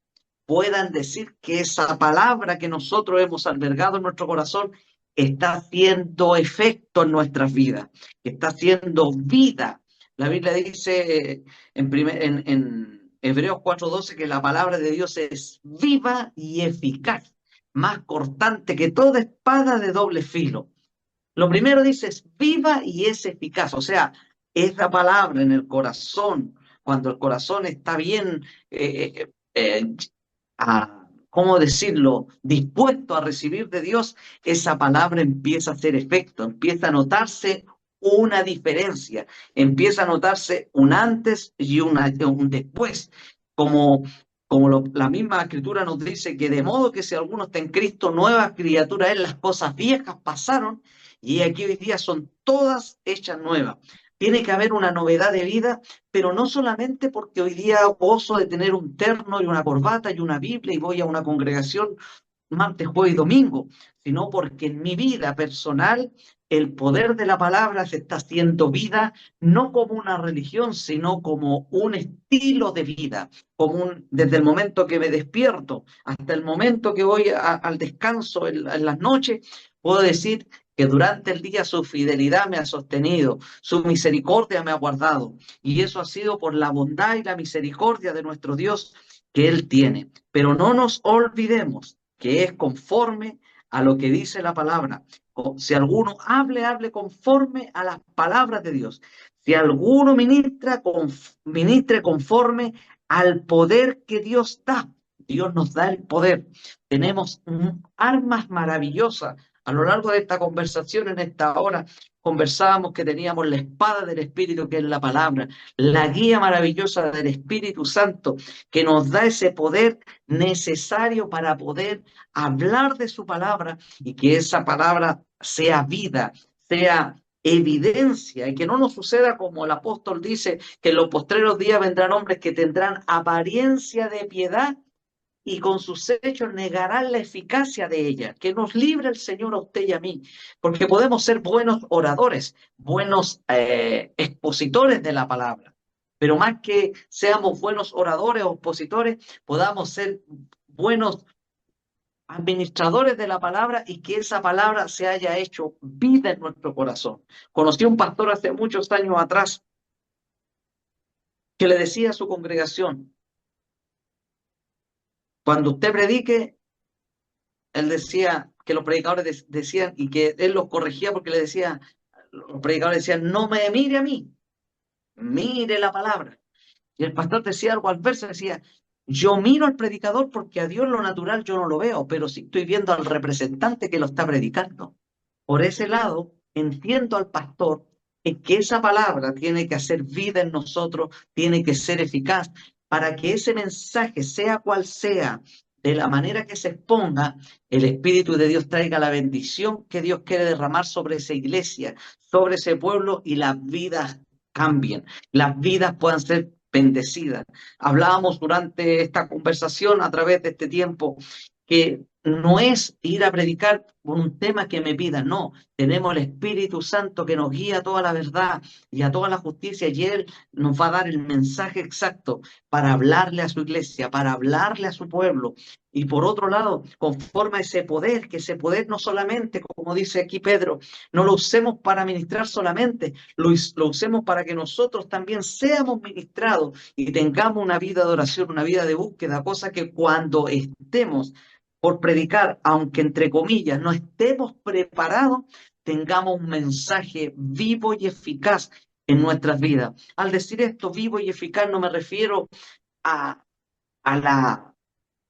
C: puedan decir que esa palabra que nosotros hemos albergado en nuestro corazón está haciendo efecto en nuestras vidas, que está haciendo vida. La Biblia dice en Hebreos 4:12 que la palabra de Dios es viva y eficaz, más cortante que toda espada de doble filo. Lo primero dice es viva y es eficaz, o sea, esa palabra en el corazón, cuando el corazón está bien, ¿cómo decirlo?, dispuesto a recibir de Dios, esa palabra empieza a hacer efecto, empieza a notarse una diferencia, empieza a notarse un antes y un después, como la misma Escritura nos dice que de modo que si alguno está en Cristo, nueva criatura es, las cosas viejas pasaron y aquí hoy día son todas hechas nuevas. Tiene que haber una novedad de vida, pero no solamente porque hoy día gozo de tener un terno y una corbata y una Biblia y voy a una congregación martes, jueves y domingo, sino porque en mi vida personal el poder de la palabra se está haciendo vida, no como una religión, sino como un estilo de vida, desde el momento que me despierto hasta el momento que voy al descanso en las noches, puedo decir que durante el día su fidelidad me ha sostenido, su misericordia me ha guardado, y eso ha sido por la bondad y la misericordia de nuestro Dios que Él tiene. Pero no nos olvidemos que es conforme a lo que dice la palabra. Si alguno hable conforme a las palabras de Dios. Si alguno ministre conforme al poder que Dios da. Dios nos da el poder. Tenemos armas maravillosas. A lo largo de esta conversación, en esta hora, conversábamos que teníamos la espada del Espíritu, que es la palabra, la guía maravillosa del Espíritu Santo, que nos da ese poder necesario para poder hablar de su palabra y que esa palabra sea vida, sea evidencia, y que no nos suceda como el apóstol dice, que en los postreros días vendrán hombres que tendrán apariencia de piedad y con sus hechos negarán la eficacia de ella. Que nos libre el Señor a usted y a mí, porque podemos ser buenos oradores, buenos expositores de la palabra, pero más que seamos buenos oradores o expositores, podamos ser buenos administradores de la palabra y que esa palabra se haya hecho vida en nuestro corazón. Conocí a un pastor hace muchos años atrás que le decía a su congregación: cuando usted predique, él decía que los predicadores decían, y que él los corregía porque le decía, los predicadores decían: no me mire a mí, mire la palabra. Y el pastor decía algo al verso, decía: Yo miro al predicador porque a Dios lo natural yo no lo veo, pero sí estoy viendo al representante que lo está predicando. Por ese lado, entiendo al pastor en que esa palabra tiene que hacer vida en nosotros, tiene que ser eficaz para que ese mensaje, sea cual sea, de la manera que se exponga, el Espíritu de Dios traiga la bendición que Dios quiere derramar sobre esa iglesia, sobre ese pueblo y las vidas cambien, las vidas puedan ser bendecidas. Hablábamos durante esta conversación a través de este tiempo que no es ir a predicar por un tema que me pidan, no. Tenemos el Espíritu Santo que nos guía a toda la verdad y a toda la justicia y Él nos va a dar el mensaje exacto para hablarle a su iglesia, para hablarle a su pueblo. Y por otro lado, conforme a ese poder, que ese poder no solamente, como dice aquí Pedro, no lo usemos para ministrar solamente, lo usemos para que nosotros también seamos ministrados y tengamos una vida de oración, una vida de búsqueda, cosa que cuando estemos por predicar, aunque entre comillas no estemos preparados, tengamos un mensaje vivo y eficaz en nuestras vidas. Al decir esto, vivo y eficaz, no me refiero a la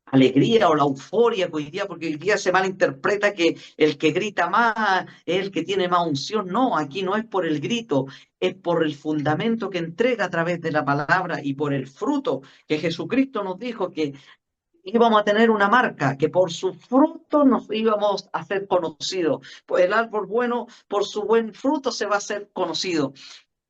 C: alegría o la euforia que hoy día, porque hoy día se malinterpreta que el que grita más es el que tiene más unción. No, aquí no es por el grito, es por el fundamento que entrega a través de la palabra y por el fruto que Jesucristo nos dijo que íbamos a tener una marca, que por su fruto nos íbamos a ser conocidos. Pues el árbol bueno, por su buen fruto se va a ser conocido.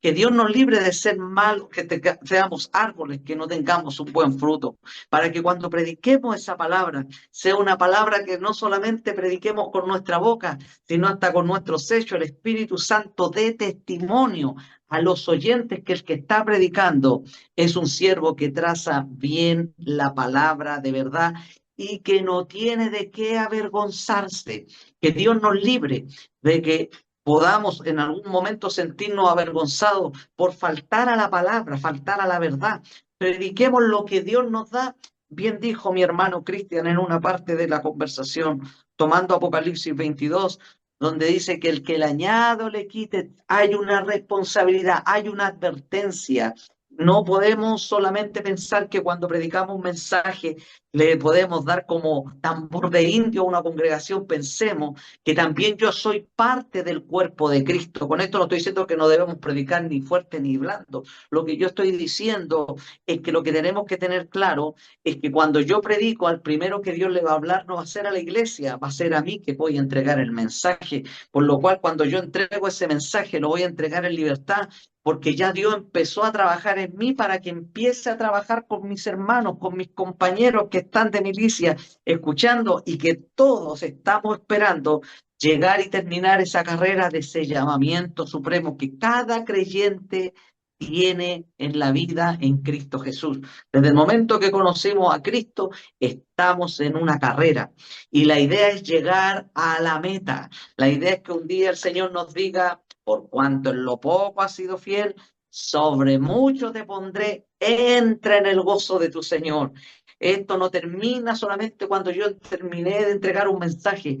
C: Que Dios nos libre de ser malos, que seamos árboles, que no tengamos un buen fruto, para que cuando prediquemos esa palabra, sea una palabra que no solamente prediquemos con nuestra boca, sino hasta con nuestros hechos. El Espíritu Santo dé testimonio a los oyentes que el que está predicando es un siervo que traza bien la palabra de verdad y que no tiene de qué avergonzarse. Que Dios nos libre de que podamos en algún momento sentirnos avergonzados por faltar a la palabra, faltar a la verdad. Prediquemos lo que Dios nos da. Bien dijo mi hermano Cristian en una parte de la conversación, tomando Apocalipsis 22, donde dice que el que le añade o le quite, hay una responsabilidad, hay una advertencia. No podemos solamente pensar que cuando predicamos un mensaje le podemos dar como tambor de indio a una congregación. Pensemos que también yo soy parte del cuerpo de Cristo. Con esto no estoy diciendo que no debemos predicar ni fuerte ni blando. Lo que yo estoy diciendo es que lo que tenemos que tener claro es que cuando yo predico, al primero que Dios le va a hablar no va a ser a la iglesia, va a ser a mí que voy a entregar el mensaje. Por lo cual, cuando yo entrego ese mensaje, lo voy a entregar en libertad, porque ya Dios empezó a trabajar en mí para que empiece a trabajar con mis hermanos, con mis compañeros que están de milicia escuchando y que todos estamos esperando llegar y terminar esa carrera de ese llamamiento supremo que cada creyente tiene en la vida en Cristo Jesús. Desde el momento que conocemos a Cristo, estamos en una carrera y la idea es llegar a la meta. La idea es que un día el Señor nos diga: por cuanto en lo poco has sido fiel, sobre mucho te pondré, entra en el gozo de tu Señor. Esto no termina solamente cuando yo terminé de entregar un mensaje.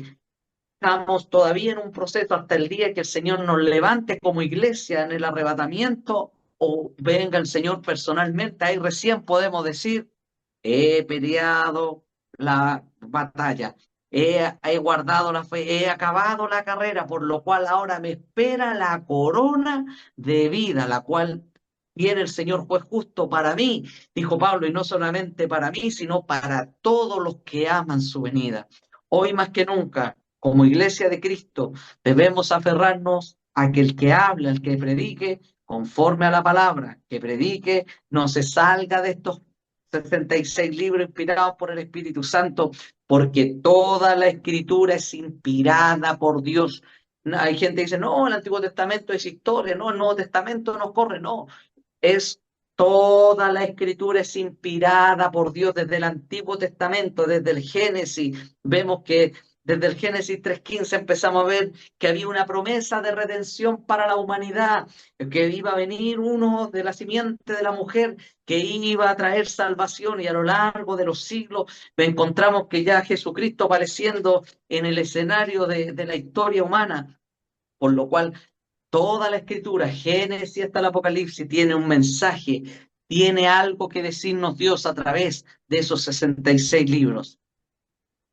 C: Estamos todavía en un proceso hasta el día que el Señor nos levante como iglesia en el arrebatamiento o venga el Señor personalmente. Ahí recién podemos decir: he peleado la batalla, he guardado la fe, he acabado la carrera, por lo cual ahora me espera la corona de vida, la cual tiene el Señor juez justo para mí, dijo Pablo, y no solamente para mí, sino para todos los que aman su venida. Hoy más que nunca, como iglesia de Cristo, debemos aferrarnos a que el que habla, el que predique, conforme a la palabra, que predique, no se salga de estos 66 libros inspirados por el Espíritu Santo, porque toda la Escritura es inspirada por Dios. Hay gente que dice: no, el Antiguo Testamento es historia, no, el Nuevo Testamento no corre, no. Es toda la Escritura es inspirada por Dios desde el Antiguo Testamento, desde el Génesis. Vemos que desde el Génesis 3:15 empezamos a ver que había una promesa de redención para la humanidad, que iba a venir uno de la simiente de la mujer que iba a traer salvación, y a lo largo de los siglos encontramos que ya Jesucristo apareciendo en el escenario de la historia humana, por lo cual toda la Escritura, Génesis hasta el Apocalipsis, tiene un mensaje tiene algo que decirnos Dios a través de esos 66 libros.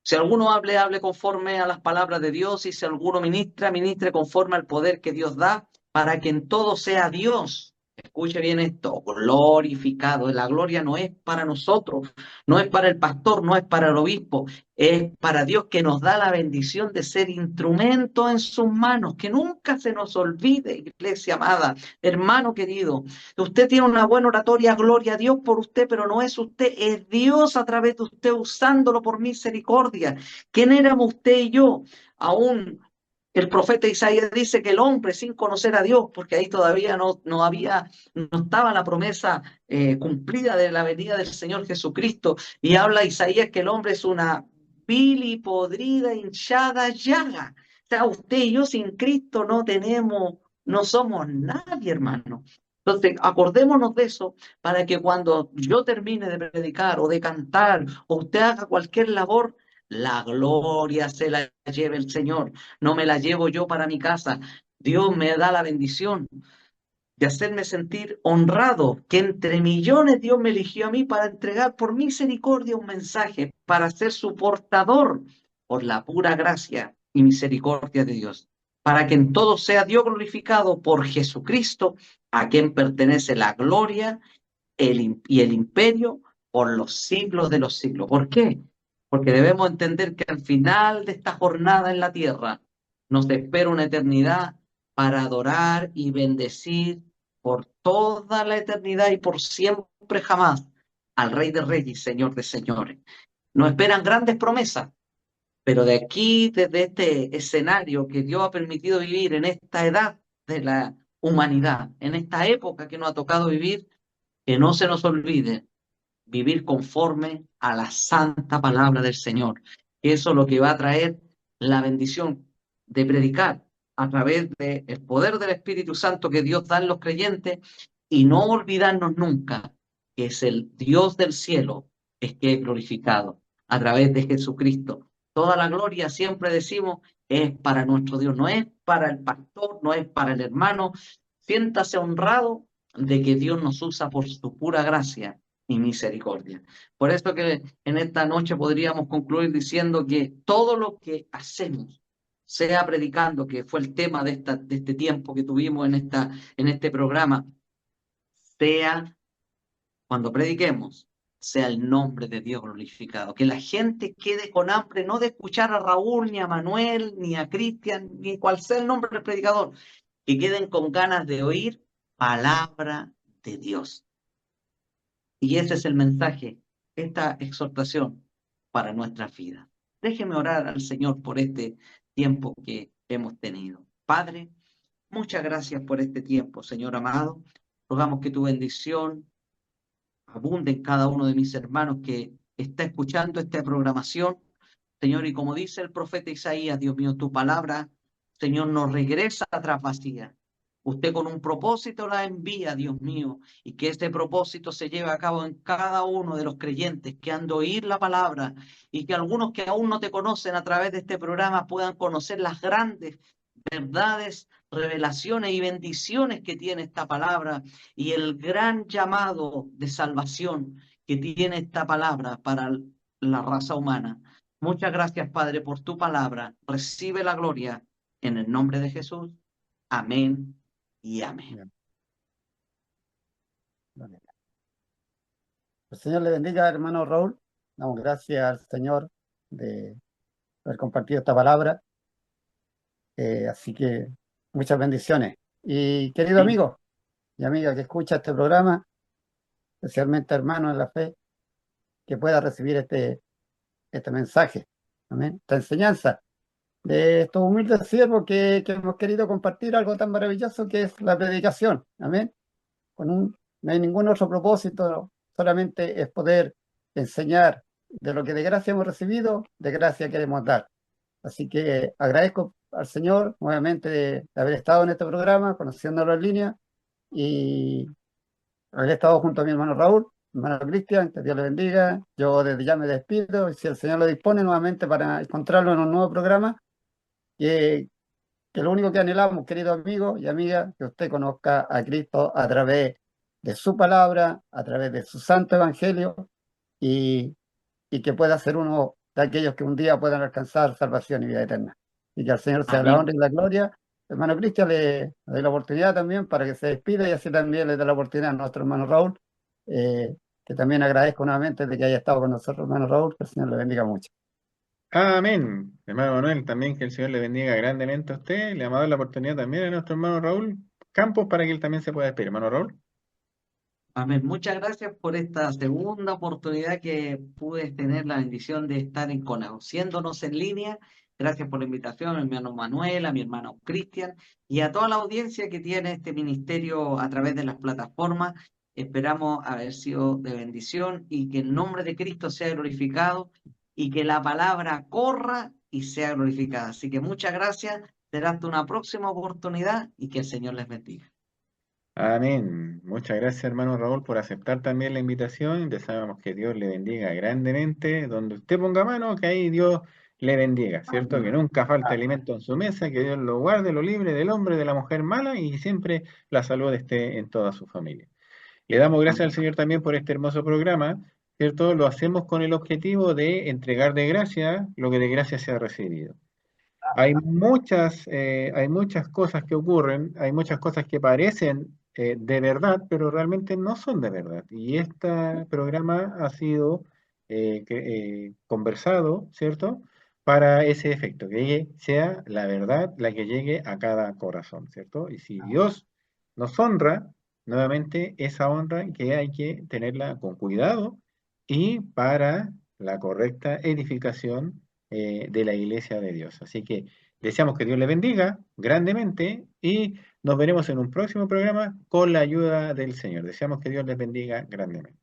C: Si alguno hable, hable conforme a las palabras de Dios, y si alguno ministra, ministre conforme al poder que Dios da, para que en todo sea Dios. Escuche bien esto, glorificado. La gloria no es para nosotros, no es para el pastor, no es para el obispo, es para Dios, que nos da la bendición de ser instrumento en sus manos. Que nunca se nos olvide, iglesia amada, hermano querido. Usted tiene una buena oratoria, gloria a Dios por usted, pero no es usted, es Dios a través de usted, usándolo por misericordia. ¿Quién éramos usted y yo? Aún el profeta Isaías dice que el hombre, sin conocer a Dios, porque ahí todavía no estaba la promesa cumplida de la venida del Señor Jesucristo, y habla Isaías que el hombre es una vil y podrida, hinchada llaga. O sea, usted y yo sin Cristo no somos nadie, hermano. Entonces, acordémonos de eso, para que cuando yo termine de predicar o de cantar, o usted haga cualquier labor, la gloria se la lleve el Señor. No me la llevo yo para mi casa. Dios me da la bendición de hacerme sentir honrado, que entre millones Dios me eligió a mí para entregar por misericordia un mensaje, para ser su portador por la pura gracia y misericordia de Dios, para que en todo sea Dios glorificado por Jesucristo, a quien pertenece la gloria y el imperio por los siglos de los siglos. ¿Por qué? Porque debemos entender que al final de esta jornada en la tierra nos espera una eternidad para adorar y bendecir por toda la eternidad y por siempre jamás al Rey de Reyes y Señor de Señores. Nos esperan grandes promesas, pero de aquí, desde este escenario que Dios ha permitido vivir en esta edad de la humanidad, en esta época que nos ha tocado vivir, que no se nos olvide vivir conforme a la santa palabra del Señor. Eso es lo que va a traer la bendición de predicar a través del poder del Espíritu Santo que Dios da en los creyentes, y no olvidarnos nunca que es el Dios del cielo es que es glorificado a través de Jesucristo. Toda la gloria, siempre decimos, es para nuestro Dios, no es para el pastor, no es para el hermano. Siéntase honrado de que Dios nos usa por su pura gracia y misericordia. Por eso que en esta noche podríamos concluir diciendo que todo lo que hacemos, sea predicando, que fue el tema de este tiempo que tuvimos en este programa, sea cuando prediquemos, sea el nombre de Dios glorificado. Que la gente quede con hambre, no de escuchar a Raúl, ni a Manuel, ni a Cristian, ni cual sea el nombre del predicador, que queden con ganas de oír palabra de Dios. Y ese es el mensaje, esta exhortación para nuestras vidas. Déjeme orar al Señor por este tiempo que hemos tenido. Padre, muchas gracias por este tiempo, Señor amado. Rogamos que tu bendición abunde en cada uno de mis hermanos que está escuchando esta programación, Señor. Y como dice el profeta Isaías, Dios mío, tu palabra, Señor, no regresa atrás vacía. Usted con un propósito la envía, Dios mío, y que este propósito se lleve a cabo en cada uno de los creyentes que han de oír la palabra, y que algunos que aún no te conocen a través de este programa puedan conocer las grandes verdades, revelaciones y bendiciones que tiene esta palabra, y el gran llamado de salvación que tiene esta palabra para la raza humana. Muchas gracias, Padre, por tu palabra. Recibe la gloria en el nombre de Jesús. Amén y amén.
A: Bien. El Señor le bendiga, hermano Raúl. Damos gracias al Señor de haber compartido esta palabra. Así que muchas bendiciones. Y querido amigo y amiga que escucha este programa, especialmente hermano en la fe, que pueda recibir este mensaje, ¿amén? Esta enseñanza de estos humildes siervos que hemos querido compartir algo tan maravilloso que es la predicación, amén. No hay ningún otro propósito, solamente es poder enseñar de lo que de gracia hemos recibido, de gracia queremos dar. Así que agradezco al Señor nuevamente de haber estado en este programa, conociéndolo en línea, y haber estado junto a mi hermano Raúl, hermano Cristian, que Dios le bendiga. Yo desde ya me despido, y si el Señor lo dispone nuevamente para encontrarlo en un nuevo programa, que lo único que anhelamos, querido amigo y amiga, que usted conozca a Cristo a través de su palabra, a través de su santo evangelio, y, y que pueda ser uno de aquellos que un día puedan alcanzar salvación y vida eterna. Y que al Señor sea la
C: Amén.
A: honra y la gloria. Hermano Cristian, le doy la oportunidad también para que se despida, y así también le doy la oportunidad a nuestro hermano Raúl, que también agradezco nuevamente de que haya estado con nosotros, hermano Raúl, que el Señor le bendiga mucho.
B: Amén. Hermano Manuel, también que el Señor le bendiga grandemente a usted. Le vamos a dar la oportunidad también a nuestro hermano Raúl Campos para que él también se pueda despedir. Hermano Raúl.
C: Amén. Muchas gracias por esta segunda oportunidad que pude tener la bendición de estar conociéndonos en línea. Gracias por la invitación, a mi hermano Manuel, a mi hermano Cristian y a toda la audiencia que tiene este ministerio a través de las plataformas. Esperamos haber sido de bendición y que el nombre de Cristo sea glorificado y que la palabra corra y sea glorificada. Así que muchas gracias. Será hasta una próxima oportunidad y que el Señor les bendiga.
B: Amén. Muchas gracias, hermano Raúl, por aceptar también la invitación. Deseamos que Dios le bendiga grandemente. Donde usted ponga mano, que ahí Dios le bendiga, ¿cierto? Que nunca falte alimento en su mesa, que Dios lo guarde, lo libre del hombre, de la mujer mala y siempre la salud esté en toda su familia. Le damos gracias al Señor también por este hermoso programa, ¿cierto? Lo hacemos con el objetivo de entregar de gracia lo que de gracia se ha recibido. Hay muchas cosas que ocurren, hay muchas cosas que parecen de verdad, pero realmente no son de verdad. Y este programa ha sido conversado, ¿cierto? Para ese efecto, que sea la verdad la que llegue a cada corazón, ¿cierto? Y si Dios nos honra, nuevamente esa honra que hay que tenerla con cuidado y para la correcta edificación de la iglesia de Dios. Así que deseamos que Dios le bendiga grandemente y nos veremos en un próximo programa con la ayuda del Señor. Deseamos que Dios les bendiga grandemente.